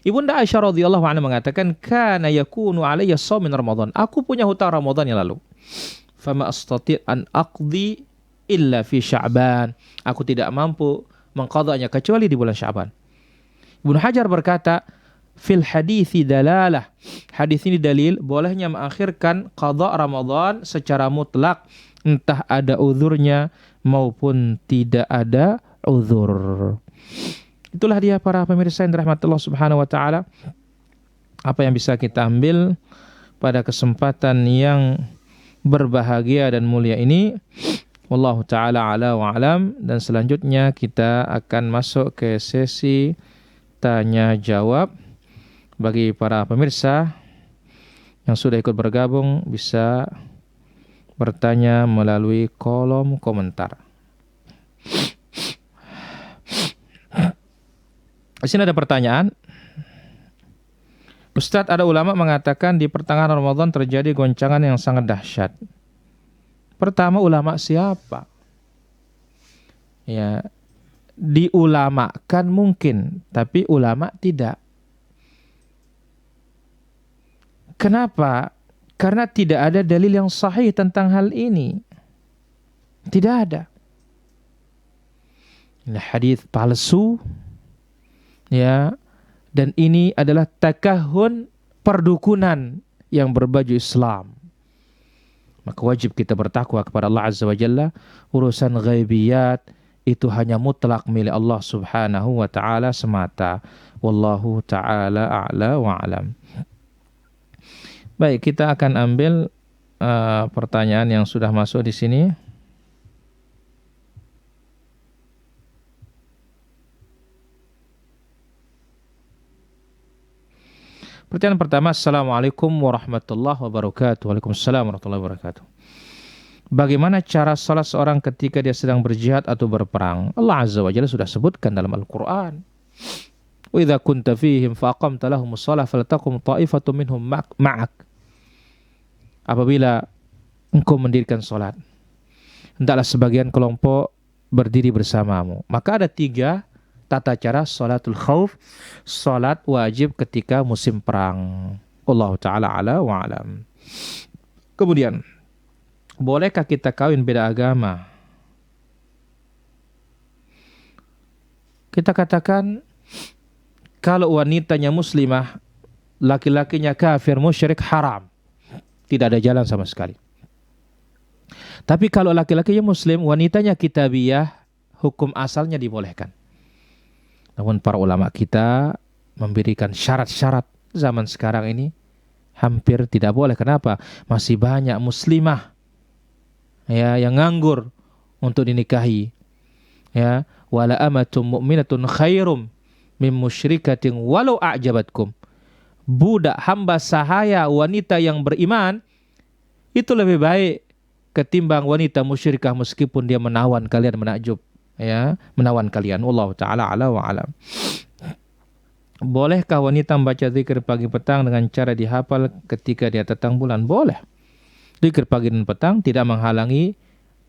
Ibunda Aisyah radhiyallahu anha mengatakan, kana yakunu alayya shaum min Ramadan. Aku punya hutang Ramadan yang lalu. Fama astati' an aqdi illa fi Sya'ban. Aku tidak mampu mengqadanya kecuali di bulan Sya'ban. Ibnu Hajar berkata, fil hadithi dalalah. Hadis ini dalil bolehnya mengakhirkan qada Ramadan secara mutlak, entah ada uzurnya maupun tidak ada uzur. Itulah dia para pemirsa yang dirahmati Allah Subhanahu wa taala, apa yang bisa kita ambil pada kesempatan yang berbahagia dan mulia ini. Wallahu taala ala wa alam. Dan selanjutnya kita akan masuk ke sesi tanya jawab. Bagi para pemirsa yang sudah ikut bergabung bisa bertanya melalui kolom komentar. Di sini ada pertanyaan. Ustadz, ada ulama mengatakan di pertengahan Ramadan terjadi goncangan yang sangat dahsyat. Pertama, ulama siapa? Ya, diulamakan mungkin, tapi ulama tidak. Kenapa? Karena tidak ada dalil yang sahih tentang hal ini. Tidak ada. Ini hadis palsu. Ya, dan ini adalah takahun perdukunan yang berbaju Islam. Maka wajib kita bertakwa kepada Allah Azza wa Jalla. Urusan ghaibiyat itu hanya mutlak milik Allah Subhanahu wa taala semata. Wallahu taala a'la wa alam. Baik, kita akan ambil pertanyaan yang sudah masuk di sini. Pertanyaan pertama, Assalamualaikum warahmatullahi wabarakatuh. Waalaikumsalam warahmatullahi wabarakatuh. Bagaimana cara salat seorang ketika dia sedang berjihad atau berperang? Allah Azza wa Jalla sudah sebutkan dalam Al-Quran. Wa idza kunta fihim faqamta lahumus shalah faltaqum ta'ifatun minhum ma'ak. Apabila engkau mendirikan salat, hendaklah sebagian kelompok berdiri bersamamu. Maka ada 3 tata cara salatul khauf, salat wajib ketika musim perang. Allah taala ala wa alam. Kemudian, bolehkah kita kawin beda agama? Kita katakan kalau wanitanya muslimah, laki-lakinya kafir musyrik, haram. Tidak ada jalan sama sekali. Tapi kalau laki-lakinya muslim, wanitanya kitabiyah, hukum asalnya dibolehkan. Namun para ulama kita memberikan syarat-syarat. Zaman sekarang ini hampir tidak boleh. Kenapa? Masih banyak muslimah ya yang nganggur untuk dinikahi. Ya, wala amatum mu'minatun khairum min musyrikatin walau a'jabatkum. Budak hamba sahaya wanita yang beriman itu lebih baik ketimbang wanita musyrikah meskipun dia menawan kalian, menakjub, ya, menawan kalian. Wallahu taala ala wa alam. Bolehkah wanita membaca zikir pagi petang dengan cara dihafal ketika dia datang bulan? Boleh. Zikir pagi dan petang tidak menghalangi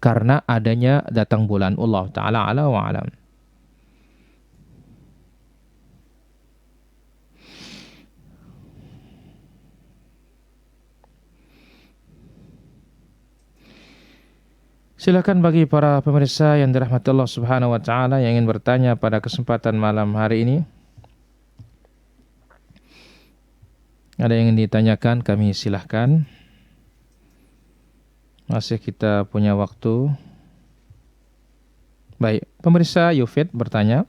karena adanya datang bulan. Allah taala ala wa alam. Silakan bagi para pemirsa yang dirahmati Allah Subhanahu wa taala yang ingin bertanya pada kesempatan malam hari ini. Ada yang ingin ditanyakan, kami silahkan. Masih kita punya waktu. Baik, pemirsa Yufid bertanya.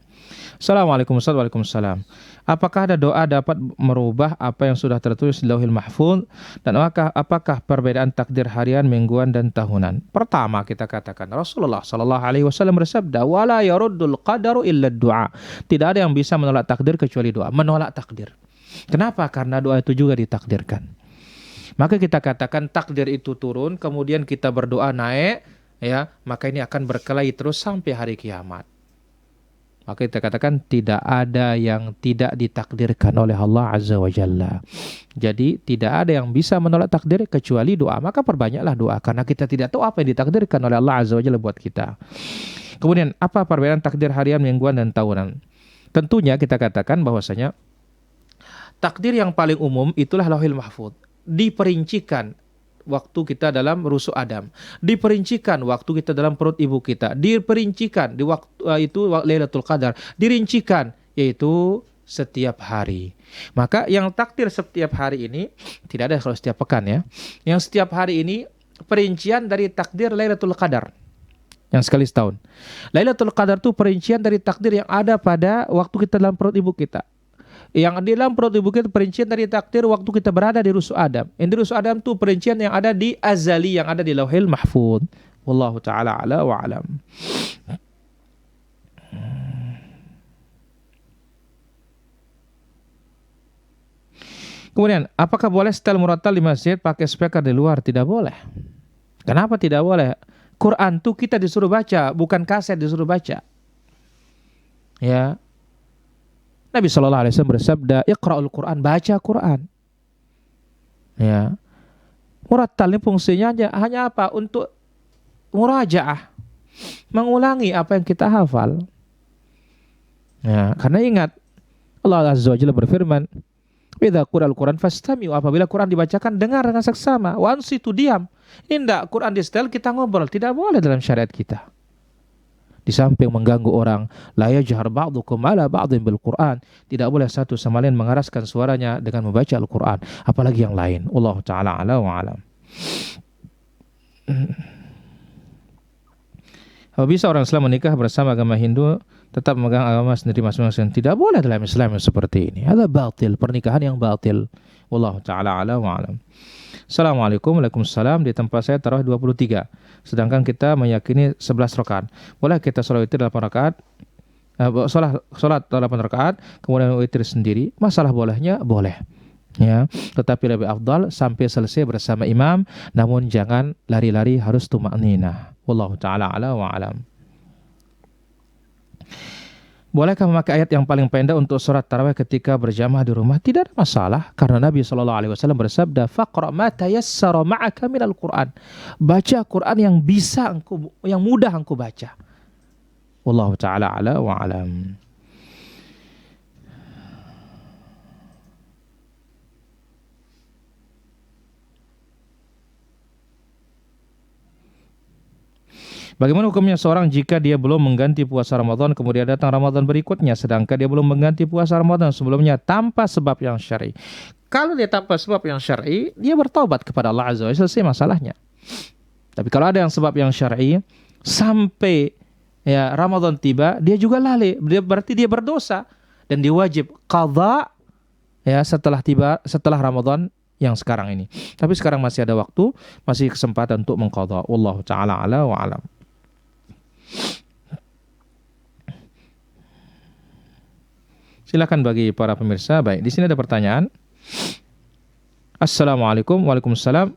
Assalamualaikum Ustaz. Waalaikumsalam. Apakah ada doa dapat merubah apa yang sudah tertulis di Lauhil Mahfuz? Dan apakah perbedaan takdir harian, mingguan, dan tahunan? Pertama kita katakan Rasulullah Sallallahu Alaihi Wasallam bersabda, "Wala yaruddul qadaru illa du'a." Tidak ada yang bisa menolak takdir kecuali doa. Menolak takdir. Kenapa? Karena doa itu juga ditakdirkan. Maka kita katakan takdir itu turun, kemudian kita berdoa naik, ya, maka ini akan berkelahi terus sampai hari kiamat. Maka kita katakan tidak ada yang tidak ditakdirkan oleh Allah Azza wa Jalla. Jadi tidak ada yang bisa menolak takdir kecuali doa. Maka perbanyaklah doa karena kita tidak tahu apa yang ditakdirkan oleh Allah Azza wa Jalla buat kita. Kemudian apa perbedaan takdir harian, mingguan, dan tahunan? Tentunya kita katakan bahwasanya takdir yang paling umum itulah Lauhil Mahfuz. Diperincikan waktu kita dalam rusuk Adam, diperincikan waktu kita dalam perut ibu kita, diperincikan di waktu itu Lailatul Qadar, dirincikan yaitu setiap hari. Maka yang takdir setiap hari ini tidak ada kalau setiap pekan ya. Yang setiap hari ini perincian dari takdir Lailatul Qadar yang sekali setahun. Lailatul Qadar itu perincian dari takdir yang ada pada waktu kita dalam perut ibu kita. Yang di dalam perut ibu kita perincian dari takdir waktu kita berada di rusuk Adam. Yang di rusuk Adam itu perincian yang ada di azali, yang ada di Lauhil Mahfuz. Wallahu taala ala wa alam. Kemudian, apakah boleh setel murattal di masjid pakai speaker di luar? Tidak boleh. Kenapa tidak boleh? Quran tuh kita disuruh baca, bukan kaset disuruh baca. Ya. Nabi SAW bersabda, "Iqra'ul Quran, baca Quran." Ya. Murattal ini fungsinya hanya apa? Untuk murajaah, mengulangi apa yang kita hafal. Ya, karena ingat Allah Azza wa Jalla berfirman, "Idza qura'al Quran fastami'u." Apabila Quran dibacakan, dengar dengan seksama. Wa ansitu, diam. Ini enggak Quran di setel kita ngobrol, tidak boleh dalam syariat kita. Di samping mengganggu orang, la yajhar ba'dukum 'ala ba'dhin bil Quran. Tidak boleh satu sama lain mengeraskan suaranya dengan membaca Al-Quran, apalagi yang lain. Allah taala ala wa alam. Kalau bisa orang Islam menikah bersama agama Hindu tetap memegang agama sendiri masing-masing. Tidak boleh dalam Islam yang seperti ini. Ada batil, pernikahan yang batil. Wallahu taala ala wa alam. Assalamualaikum. Waalaikumsalam. Di tempat saya tarawih 23. Sedangkan kita meyakini 11 rakaat. Boleh kita sholat witir 8 rakaat? Sholat 8 rakaat, kemudian witir sendiri. Masalah bolehnya? Boleh. Ya, tetapi lebih afdal sampai selesai bersama imam, namun jangan lari-lari, harus tuma'ninah. Wallahu taala ala wa alam. Bolehkah memakai ayat yang paling pendek untuk surat tarawih ketika berjamaah di rumah? Tidak ada masalah, karena Nabi SAW bersabda, "Faqra ma tayassara ma'aka minal Qur'an." Baca Quran yang yang mudah engkau baca. Wallahu taala ala wa alam. Bagaimana hukumnya seorang jika dia belum mengganti puasa Ramadan, kemudian datang Ramadan berikutnya, sedangkan dia belum mengganti puasa Ramadan sebelumnya tanpa sebab yang syar'i? Kalau dia tanpa sebab yang syar'i, dia bertaubat kepada Allah Azza wa Jalla, selesai masalahnya. Tapi kalau ada yang sebab yang syar'i, sampai ya Ramadan tiba, dia juga lalai, berarti dia berdosa dan dia wajib qadha ya setelah Ramadan yang sekarang ini. Tapi sekarang masih ada waktu, masih kesempatan untuk mengqadha. Wallahu taala ala wa alam. Silakan bagi para pemirsa. Baik, di sini ada pertanyaan. Assalamualaikum. Waalaikumsalam.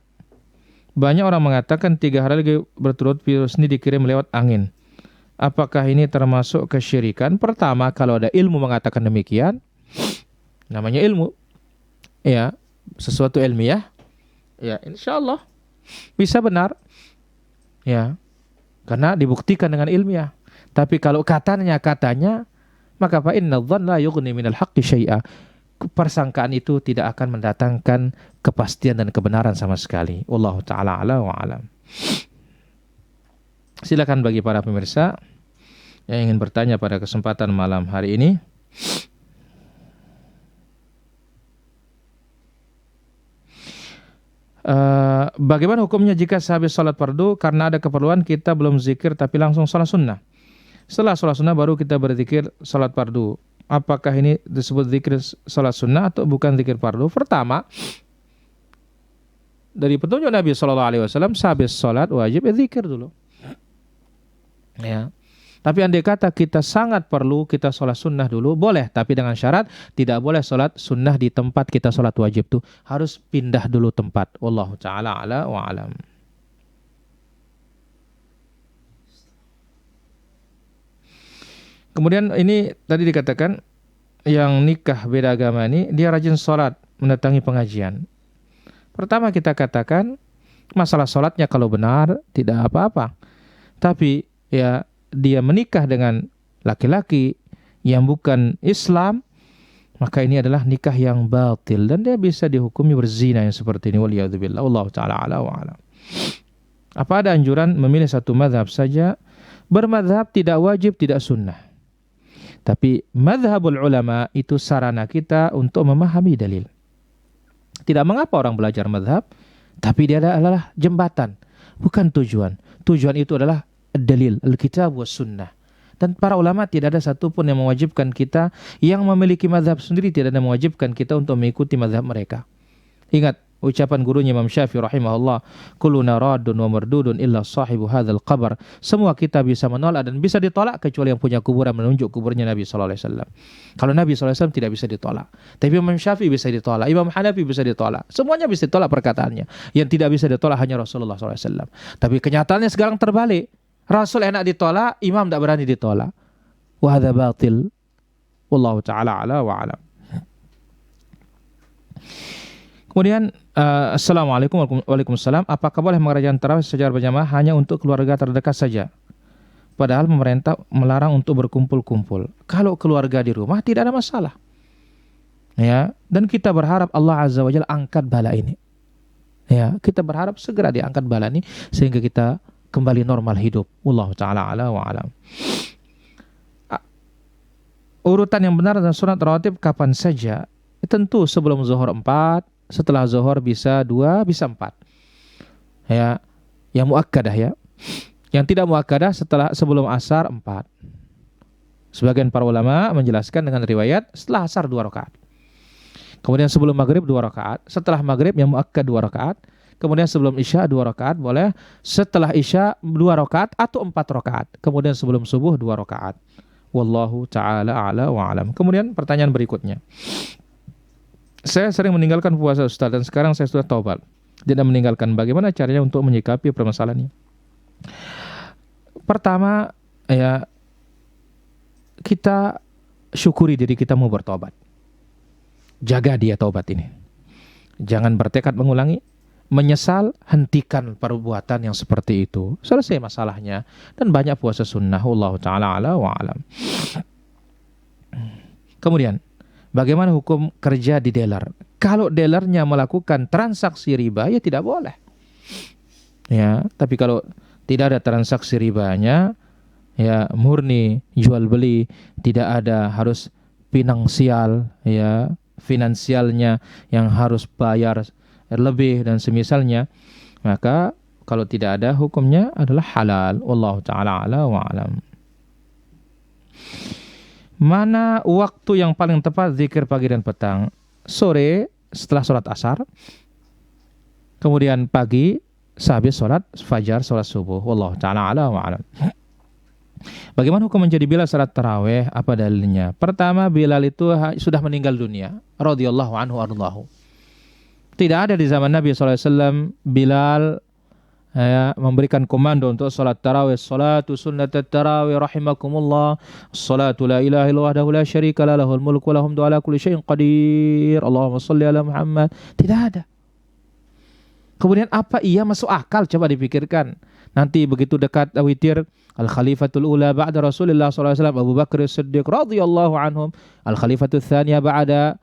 Banyak orang mengatakan 3 hari lagi berturut virus ini dikirim lewat angin. Apakah ini termasuk kesyirikan? Pertama, kalau ada ilmu mengatakan demikian, namanya ilmu. Ya, sesuatu ilmiah. Ya, insya Allah bisa benar. Ya, karena dibuktikan dengan ilmiah. Tapi kalau katanya, maka fa inna dhanna la yughni minal haqqi syai'a. Persangkaan itu tidak akan mendatangkan kepastian dan kebenaran sama sekali. Wallahu taala ala wa alam. Silakan bagi para pemirsa yang ingin bertanya pada kesempatan malam hari ini. Bagaimana hukumnya jika sehabis sholat fardu karena ada keperluan kita belum zikir tapi langsung sholat sunnah? Setelah sholat sunnah baru kita berzikir sholat fardu. Apakah ini disebut zikir sholat sunnah atau bukan zikir fardu? Pertama, dari petunjuk Nabi SAW, sehabis sholat wajib zikir dulu. Ya. Tapi andai kata kita sangat perlu kita sholat sunnah dulu, boleh. Tapi dengan syarat tidak boleh sholat sunnah di tempat kita sholat wajib tuh. Harus pindah dulu tempat. Wallahu ta'ala ala wa alam. Kemudian ini tadi dikatakan yang nikah beda agama ini dia rajin sholat, mendatangi pengajian. Pertama kita katakan masalah sholatnya kalau benar tidak apa-apa. Tapi ya dia menikah dengan laki-laki yang bukan Islam, maka ini adalah nikah yang batil dan dia bisa dihukumi berzina yang seperti ini. Waliyadzubillah. Wallahu ta'ala ala wa alam. Apa ada anjuran memilih satu mazhab saja? Bermazhab tidak wajib, tidak sunnah. Tapi mazhabul ulama itu sarana kita untuk memahami dalil. Tidak mengapa orang belajar mazhab, tapi dia adalah jembatan, bukan tujuan. Tujuan itu adalah dalil, Alkitab wa sunnah. Dan para ulama tidak ada satupun yang mewajibkan kita yang memiliki mazhab sendiri, tidak ada yang mewajibkan kita untuk mengikuti mazhab mereka. Ingat, Ucapan gurunya Imam Syafi'i rahimahullah, kulluna raddun wa mardudun illa sahibu hadzal qabr. Semua kita bisa menolak dan bisa ditolak kecuali yang punya kuburan menunjuk kuburnya Nabi sallallahu alaihi wasallam. Kalau Nabi sallallahu alaihi wasallam tidak bisa ditolak. Tapi Imam Syafi'i bisa ditolak, Imam Hanafi bisa ditolak. Semuanya bisa ditolak perkataannya. Yang tidak bisa ditolak hanya Rasulullah sallallahu alaihi wasallam. Tapi kenyataannya sekarang terbalik. Rasul enak ditolak, imam tidak berani ditolak. Wa hadza batil. Wallahu taala ala wa alam. Kemudian Assalamualaikum Waalaikumsalam. Apakah boleh mengerjakan tarawih secara berjamaah hanya untuk keluarga terdekat saja? Padahal pemerintah melarang untuk berkumpul-kumpul. Kalau keluarga di rumah tidak ada masalah. Ya, dan kita berharap Allah Azza wa Jalla angkat bala ini. Ya, kita berharap segera diangkat bala ini sehingga kita kembali normal hidup. Wallahu taala ala wa alam. Urutan yang benar dan sunat rawatib kapan saja? Tentu sebelum zuhur 4, setelah zuhur bisa 2, bisa 4. Ya, yang muakkadah ya. Yang tidak muakkadah sebelum asar 4. Sebagian para ulama menjelaskan dengan riwayat setelah asar 2 rakaat. Kemudian sebelum maghrib 2 rakaat, setelah maghrib yang muakkad 2 rakaat, kemudian sebelum isya 2 rakaat boleh, setelah isya 2 rakaat atau 4 rakaat, kemudian sebelum subuh 2 rakaat. Wallahu ta'ala a'la wa alam. Kemudian pertanyaan berikutnya. Saya sering meninggalkan puasa Ustaz dan sekarang saya sudah taubat. Tidak meninggalkan. Bagaimana caranya untuk menyikapi permasalahan ini? Pertama, ya, kita syukuri diri kita mau bertobat. Jaga dia taubat ini. Jangan bertekad mengulangi. Menyesal, hentikan perbuatan yang seperti itu. Selesai masalahnya. Dan banyak puasa sunnah. Wallahu ta'ala ala wa alam. Kemudian, bagaimana hukum kerja di dealer? Kalau dealernya melakukan transaksi riba, ya tidak boleh. Ya, tapi kalau tidak ada transaksi ribanya, ya murni jual beli, tidak ada harus finansial, ya finansialnya yang harus bayar lebih dan semisalnya, maka kalau tidak ada hukumnya adalah halal. Wallahu ta'ala ala wa alam. Mana waktu yang paling tepat zikir pagi dan petang? Sore setelah sholat asar, kemudian pagi sehabis sholat fajar, sholat subuh. Wallahu ta'ala ala wa alam. Bagaimana hukum menjadi Bilal salat tarawih? Apa dalilnya? Pertama, Bilal itu sudah meninggal dunia, radhiyallahu anhu ardahu. Tidak ada di zaman Nabi SAW Bilal memberikan komando untuk salat tarawih. Salatu sunnat tarawih rahimakumullah. Salatu la ilaha illallah wahdahu la syarika lah, lahul mulku wa lahum ala kulli syai'in qadir. Allahumma shalli ala Muhammad. Tidak ada. Kemudian apa iya masuk akal? Coba dipikirkan. Nanti begitu dekat witir, Al-Khalifatul Ula ba'da Rasulullah SAW Abu Bakar As-Siddiq radhiyallahu anhum. Al-Khalifatul Thaniyah ba'da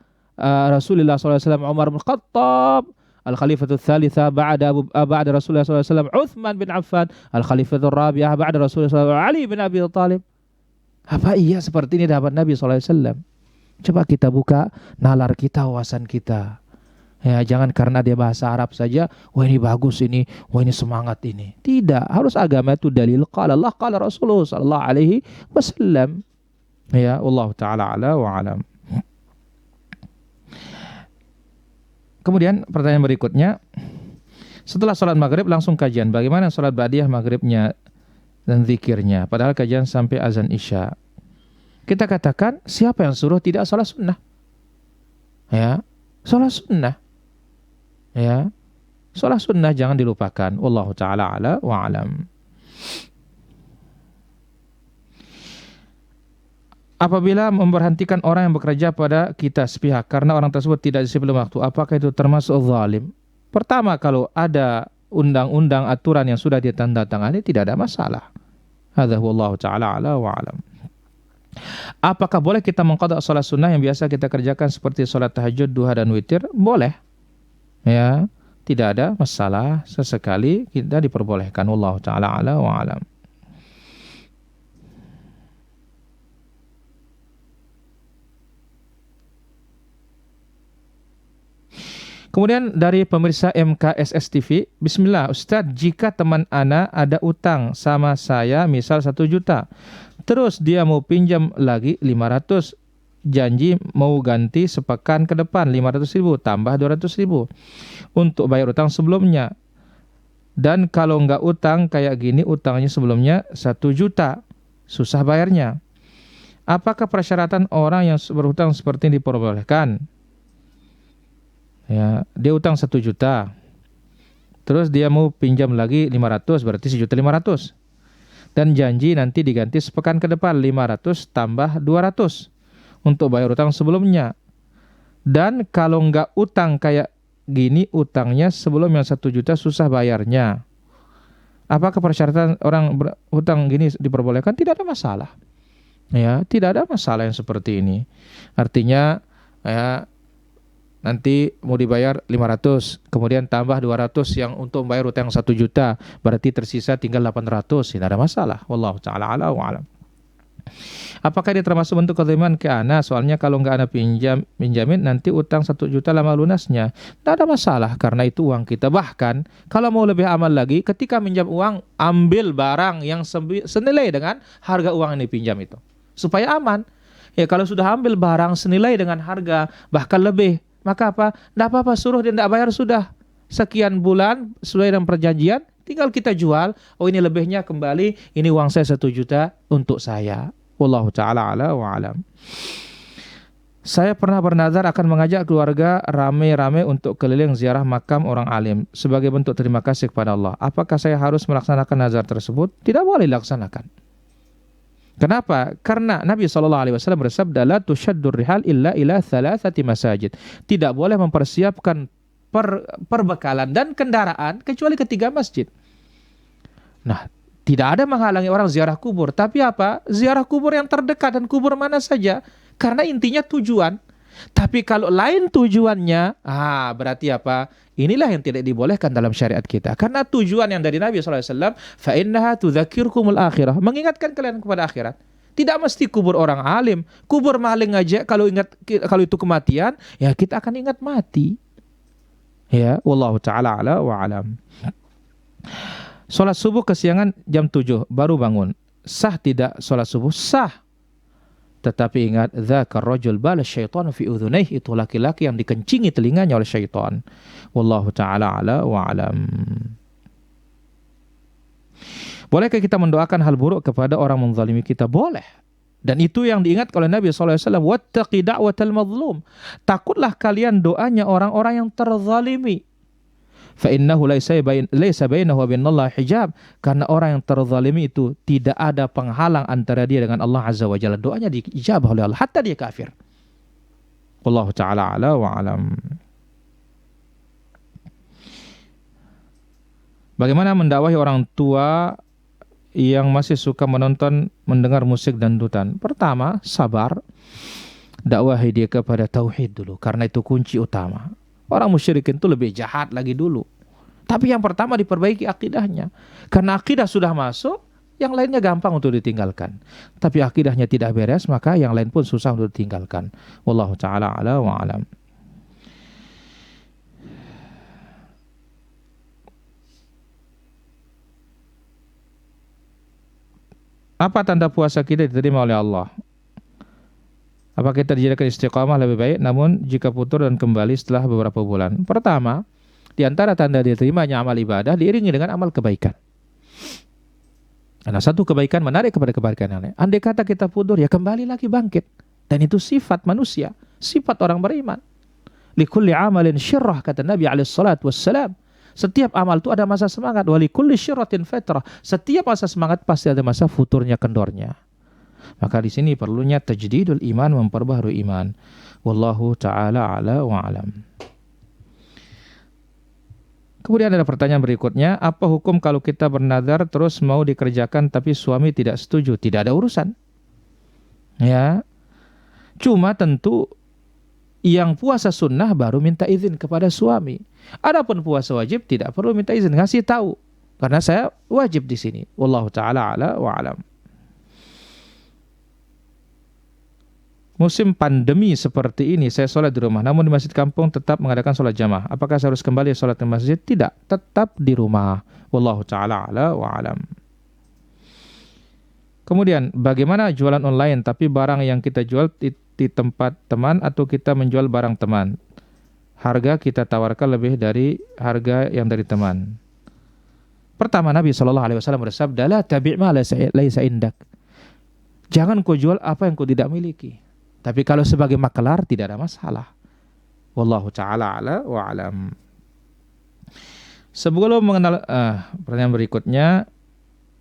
Rasulullah SAW Umar bin Khattab. Al-Khalifatul Thalitha ba'da Rasulullah SAW Uthman bin Affan. Al-Khalifatul Rabi'ah ba'da Rasulullah SAW Ali bin Abi Thalib. Apa iya seperti ini dapat Nabi SAW? Coba kita buka nalar kita, wawasan kita. Ya, jangan karena dia bahasa Arab saja, wah ini bagus ini, wah ini semangat ini. Tidak, harus agama itu dalil. Qala Allah, qala Rasulullah sallallahu alaihi wasallam. Ya, Allah taala ala wa alam. Kemudian pertanyaan berikutnya, setelah sholat maghrib langsung kajian. Bagaimana sholat ba'diyah maghribnya dan zikirnya? Padahal kajian sampai azan isya. Kita katakan siapa yang suruh tidak sholat sunnah? Ya, sholat sunnah. Ya, sholat sunnah jangan dilupakan. Wallahu ta'ala ala wa alam. Apabila memberhentikan orang yang bekerja pada kita sepihak karena orang tersebut tidak disiplin waktu, apakah itu termasuk zalim? Pertama, kalau ada undang-undang aturan yang sudah ditandatangani tidak ada masalah. Hadza wallahu ta'ala ala wa alam. Apakah boleh kita mengqadha salat sunnah yang biasa kita kerjakan seperti salat tahajud, duha dan witir? Boleh. Ya, tidak ada masalah, sesekali kita diperbolehkan. Wallahu ta'ala ala wa alam. Kemudian dari pemirsa MKSS TV, Bismillah Ustaz, jika teman ana ada utang sama saya misal 1 juta, terus dia mau pinjam lagi 500, janji mau ganti sepekan ke depan 500.000 tambah 200.000 untuk bayar utang sebelumnya. Dan kalau nggak utang kayak gini, utangnya sebelumnya 1 juta, susah bayarnya. Apakah persyaratan orang yang berhutang seperti ini diperbolehkan? Ya, dia utang 1 juta, terus dia mau pinjam lagi 500, berarti 1.500.000. Dan janji nanti diganti sepekan ke depan 500 tambah 200 untuk bayar utang sebelumnya. Dan kalau nggak utang kayak gini, utangnya sebelum yang 1 juta susah bayarnya. Apakah persyaratan orang berhutang gini diperbolehkan? Tidak ada masalah. Ya, tidak ada masalah yang seperti ini. Artinya ya, nanti mau dibayar 500, kemudian tambah 200 yang untuk membayar utang 1 juta, berarti tersisa tinggal 800. Tidak ada masalah. Wallahu ta'ala ala wa alam. Apakah dia termasuk bentuk kezaliman ke ana? Soalnya kalau nggak ana pinjamin, nanti utang 1 juta lama lunasnya. Tidak ada masalah, karena itu uang kita. Bahkan kalau mau lebih aman lagi, ketika minjam uang, ambil barang yang senilai dengan harga uang yang dipinjam itu, supaya aman. Ya, kalau sudah ambil barang senilai dengan harga bahkan lebih, maka apa? Tidak apa-apa, suruh dia tidak bayar sudah. Sekian bulan sesuai dengan perjanjian, tinggal kita jual. Oh, ini lebihnya kembali, ini uang saya 1 juta untuk saya. Wallahu ta'ala ala wa alam. Saya pernah bernazar akan mengajak keluarga rame-rame untuk keliling ziarah makam orang alim sebagai bentuk terima kasih kepada Allah. Apakah saya harus melaksanakan nazar tersebut? Tidak boleh dilaksanakan. Kenapa? Karena Nabi SAW bersabda, la tushaddur rihal illa ila thalathati masajid. Tidak boleh mempersiapkan perbekalan dan kendaraan kecuali ke 3 masjid. Nah, tidak ada menghalangi orang ziarah kubur, tapi apa? Ziarah kubur yang terdekat dan kubur mana saja, karena intinya tujuan. Tapi kalau lain tujuannya, berarti apa? Inilah yang tidak dibolehkan dalam syariat kita. Karena tujuan yang dari Nabi SAW, فَإِنَّهَا تُذَكِّرْكُمُ الْآخِرَةِ, mengingatkan kalian kepada akhirat. Tidak mesti kubur orang alim, kubur maling aja. Kalau itu kematian, ya kita akan ingat mati. Ya, wallahu ta'ala ala wa alam. Sholat subuh kesiangan jam 7 baru bangun, sah tidak sholat subuh? Sah. Tetapi ingat, dzakar rajul bala syaitan fi udhunayhi, itu laki-laki yang dikencingi telinganya oleh syaitan. Wallahu ta'ala ala wa alam. Bolehkah kita mendoakan hal buruk kepada orang menzalimi kita? Boleh. Dan itu yang diingat oleh Nabi SAW. Wattaqi da'watal mazlum. Takutlah kalian doanya orang-orang yang terzalimi. Fa'innahu laysa bainahu wa bainallahi hijab. Karena orang yang terzalimi itu tidak ada penghalang antara dia dengan Allah Azza wa Jalla. Doanya diijabah oleh Allah, hatta dia kafir. Wallahu ta'ala ala wa alam. Bagaimana mendakwahi orang tua yang masih suka mendengar musik dangdutan? Pertama, sabar. Dakwahi dia kepada tauhid dulu, karena itu kunci utama. Orang musyrikin itu lebih jahat lagi dulu. Tapi yang pertama diperbaiki akidahnya. Karena akidah sudah masuk, yang lainnya gampang untuk ditinggalkan. Tapi akidahnya tidak beres, maka yang lain pun susah untuk ditinggalkan. Wallahu ta'ala ala wa alam. Apa tanda puasa kita diterima oleh Allah? Apa kita dijadikan istiqamah lebih baik, namun jika putur dan kembali setelah beberapa bulan? Pertama, di antara tanda diterimanya amal ibadah diiringi dengan amal kebaikan. Karena satu kebaikan menarik kepada kebaikan yang lain. Andai kata kita putur, ya kembali lagi bangkit. Dan itu sifat manusia, sifat orang beriman. Likulli amalin syirrah, kata Nabi SAW. Setiap amal itu ada masa semangat. Walikulli syirratin fatrah. Setiap masa semangat pasti ada masa futurnya, kendornya. Maka di sini perlunya tajdidul iman, memperbaharui iman. Wallahu ta'ala ala wa alam. Kemudian ada pertanyaan berikutnya, apa hukum kalau kita bernazar terus mau dikerjakan tapi suami tidak setuju? Tidak ada urusan. Ya. Cuma tentu yang puasa sunnah baru minta izin kepada suami. Adapun puasa wajib tidak perlu minta izin, ngasih tahu. Karena saya wajib di sini. Wallahu ta'ala ala wa alam. Musim pandemi seperti ini, saya sholat di rumah, namun di masjid kampung tetap mengadakan sholat jamaah. Apakah saya harus kembali sholat di masjid? Tidak, tetap di rumah. Wallahu ta'ala ala wa alam. Kemudian, bagaimana jualan online tapi barang yang kita jual menempati tempat teman atau kita menjual barang teman. Harga kita tawarkan lebih dari harga yang dari teman. Pertama Nabi SAW bersabda, la tabi' ma laisa indak. Jangan kau jual apa yang kau tidak miliki. Tapi kalau sebagai makelar tidak ada masalah. Wallahu ta'ala ala wa alam. Sebelum mengenal pertanyaan berikutnya,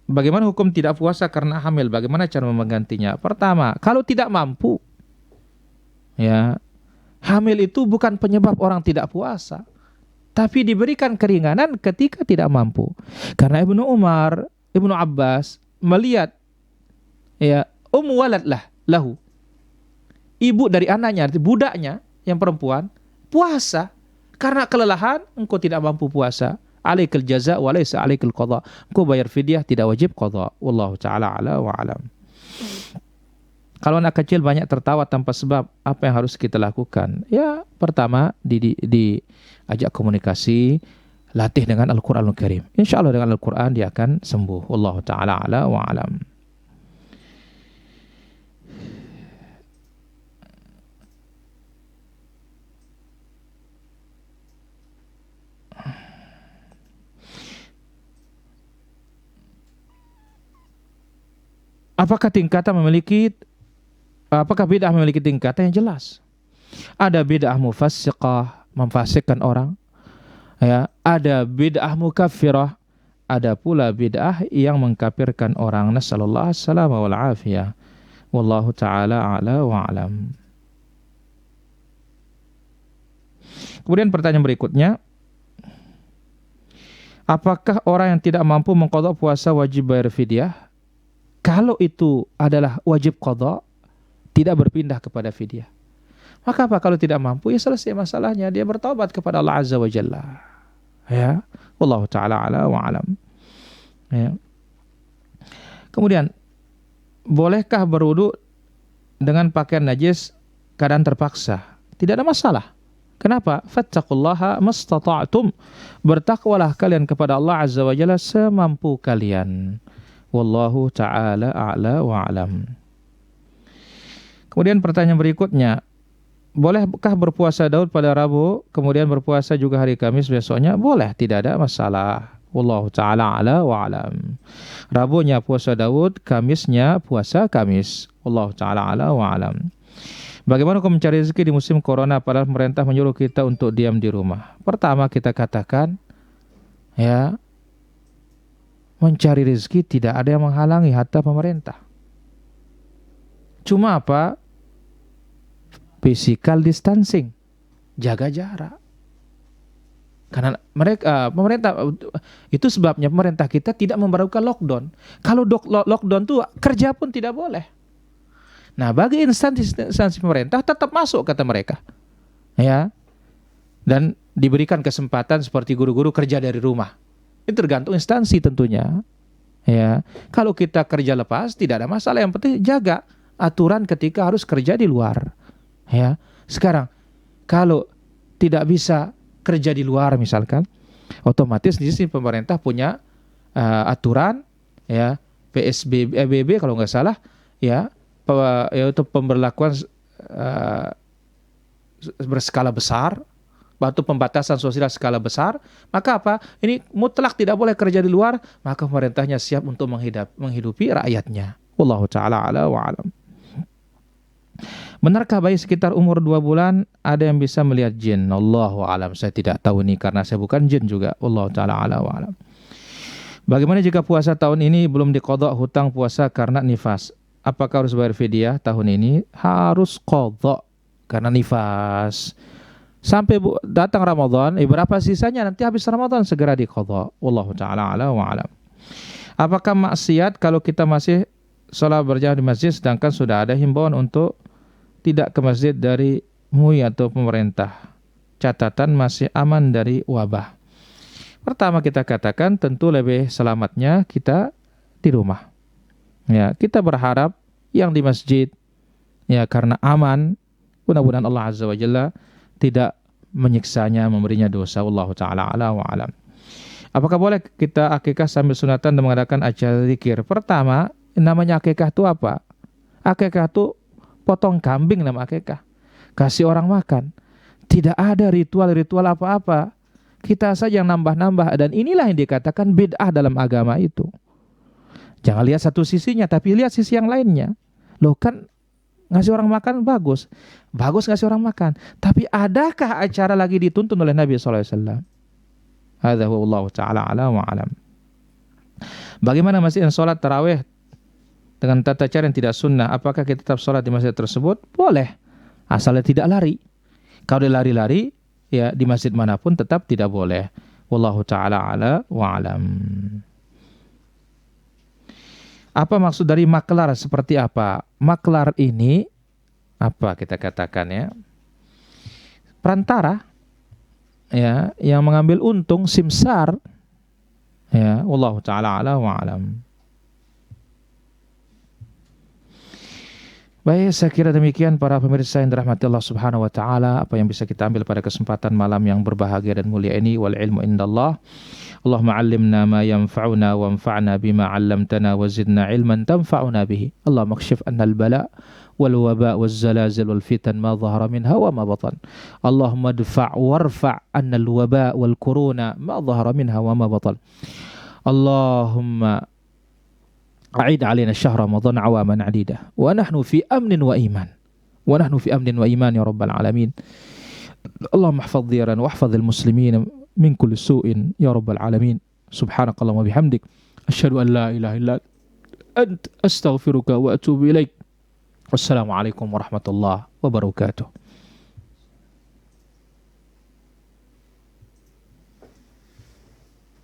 bagaimana hukum tidak puasa karena hamil? Bagaimana cara menggantinya? Pertama, kalau tidak mampu, ya, hamil itu bukan penyebab orang tidak puasa, tapi diberikan keringanan ketika tidak mampu. Karena Ibnu Umar, Ibnu Abbas melihat, ya, walad lahu, ibu dari anaknya, budaknya yang perempuan puasa. Karena kelelahan, engkau tidak mampu puasa. Alaikal jaza wa laysa alaikal qadha. Engkau bayar fidyah, tidak wajib qadha. Wallahu ta'ala ala wa alam. Kalau anak kecil banyak tertawa tanpa sebab, apa yang harus kita lakukan? Ya, pertama, diajak komunikasi, latih dengan Al-Quranul Karim. Insya Allah dengan Al-Quran dia akan sembuh. Wallahu ta'ala ala wa alam. Apakah bid'ah memiliki tingkatan yang jelas? Ada bid'ah mufassiqah, memfasikkan orang. Ya, ada bid'ah mukaffirah, ada pula bid'ah yang mengkafirkan orang. Nasallallahu alaihi wal afiyah. Wallahu taala a'la wa alam. Kemudian pertanyaan berikutnya, apakah orang yang tidak mampu mengqadha puasa wajib bayar fidyah? Kalau itu adalah wajib qadha, tidak berpindah kepada fidyah. Maka apa kalau tidak mampu? Ya selesai masalahnya, dia bertaubat kepada Allah Azza wa Jalla. Ya, wallahu taala ala wa alam. Ya. Kemudian, bolehkah berwudu dengan pakaian najis keadaan terpaksa? Tidak ada masalah. Kenapa? Fattaqullaha mastata'tum. Bertakwalah kalian kepada Allah Azza wa Jalla semampu kalian. Wallahu ta'ala a'la wa alam. Kemudian pertanyaan berikutnya, bolehkah berpuasa Daud pada Rabu, kemudian berpuasa juga hari Kamis besoknya? Boleh, tidak ada masalah. Wallahu ta'ala a'la wa alam. Rabunya puasa Daud, Kamisnya puasa Kamis. Wallahu ta'ala a'la wa alam. Bagaimana hukum mencari rezeki di musim corona padahal pemerintah menyuruh kita untuk diam di rumah? Pertama kita katakan, ya, mencari rezeki tidak ada yang menghalangi hatta pemerintah. Cuma apa? Physical distancing, jaga jarak. Karena pemerintah itu sebabnya pemerintah kita tidak memberlakukan lockdown. Kalau lockdown tuh kerja pun tidak boleh. Nah, bagi instansi pemerintah tetap masuk kata mereka. Ya. Dan diberikan kesempatan seperti guru-guru kerja dari rumah. Itu tergantung instansi tentunya. Ya, kalau kita kerja lepas tidak ada masalah, yang penting jaga aturan ketika harus kerja di luar. Ya, sekarang kalau tidak bisa kerja di luar misalkan, otomatis di sini pemerintah punya aturan, ya, PSBB kalau nggak salah, ya, yaitu pemberlakuan berskala besar, batu pembatasan sosial skala besar. Maka apa? Ini mutlak tidak boleh kerja di luar, maka pemerintahnya siap untuk menghidupi rakyatnya. Wallahu ta'ala ala wa alam. Benarkah bayi sekitar umur 2 bulan ada yang bisa melihat jin? Allahu alam, saya tidak tahu ini karena saya bukan jin juga. Wallahu ta'ala ala wa alam. Bagaimana jika puasa tahun ini belum diqadha hutang puasa karena nifas? Apakah harus bayar fidyah tahun ini? Harus qadha karena nifas. Sampai datang Ramadan, berapa sisanya nanti habis Ramadan segera diqadha. Wallahu ta'ala ala wa alam. Apakah maksiat kalau kita masih sholat berjamaah di masjid sedangkan sudah ada himbauan untuk tidak ke masjid dari MUI atau pemerintah? Catatan masih aman dari wabah. Pertama kita katakan tentu lebih selamatnya kita di rumah. Ya, kita berharap yang di masjid, ya, karena aman, mudah-mudahan Allah Azza wa Jalla tidak menyiksanya, memberinya dosa. Wallahu ta'ala ala wa alam. Apakah boleh kita akikah sambil sunatan dan mengadakan acara zikir? Pertama, namanya akikah itu apa? Akikah itu potong kambing nama akikah, kasih orang makan. Tidak ada ritual-ritual apa-apa. Kita saja yang nambah-nambah, dan inilah yang dikatakan bid'ah dalam agama itu. Jangan lihat satu sisinya, tapi lihat sisi yang lainnya. Loh kan ngasih orang makan bagus. Bagus ngasih orang makan. Tapi adakah acara lagi dituntun oleh Nabi SAW? Hadza huwa Allah Ta'ala ala wa alam. Bagaimana masjid yang sholat tarawih dengan tata cara yang tidak sunnah? Apakah kita tetap sholat di masjid tersebut? Boleh, asalnya tidak lari. Kalau dia lari-lari, ya di masjid manapun tetap tidak boleh. Wallahu ta'ala ala wa alam. Apa maksud dari maklar seperti apa? Maklar ini, apa kita katakan ya? Perantara, ya, yang mengambil untung, simsar. Ya, wallahu ta'ala ala wa alam. Baik, saya kira demikian para pemirsa yang dirahmati Allah Subhanahu wa taala, apa yang bisa kita ambil pada kesempatan malam yang berbahagia dan mulia ini. Wal ilmu indallah. Allahumma 'allimna ma yanfa'una wanfa'na bima 'allamtana wa zidna ilman tanfa'una bihi. Allahumma kshif 'anna al-bala wal waba wal zalazil wal fitan ma dhahara minha wa ma batan. Allahumma adfa' warfa' 'anna al-waba wal kuruna ma dhahara minha wa ma batan. Allahumma أعيد علينا الشهر رمضان عواما عديدة ونحن في أمن وإيمان يا رب العالمين. اللهم احفظ ديارنا واحفظ المسلمين من كل سوء يا رب العالمين. سبحانك اللهم وبحمدك أشهد أن لا إله إلا أنت أستغفرك وأتوب إليك. والسلام عليكم ورحمة الله وبركاته.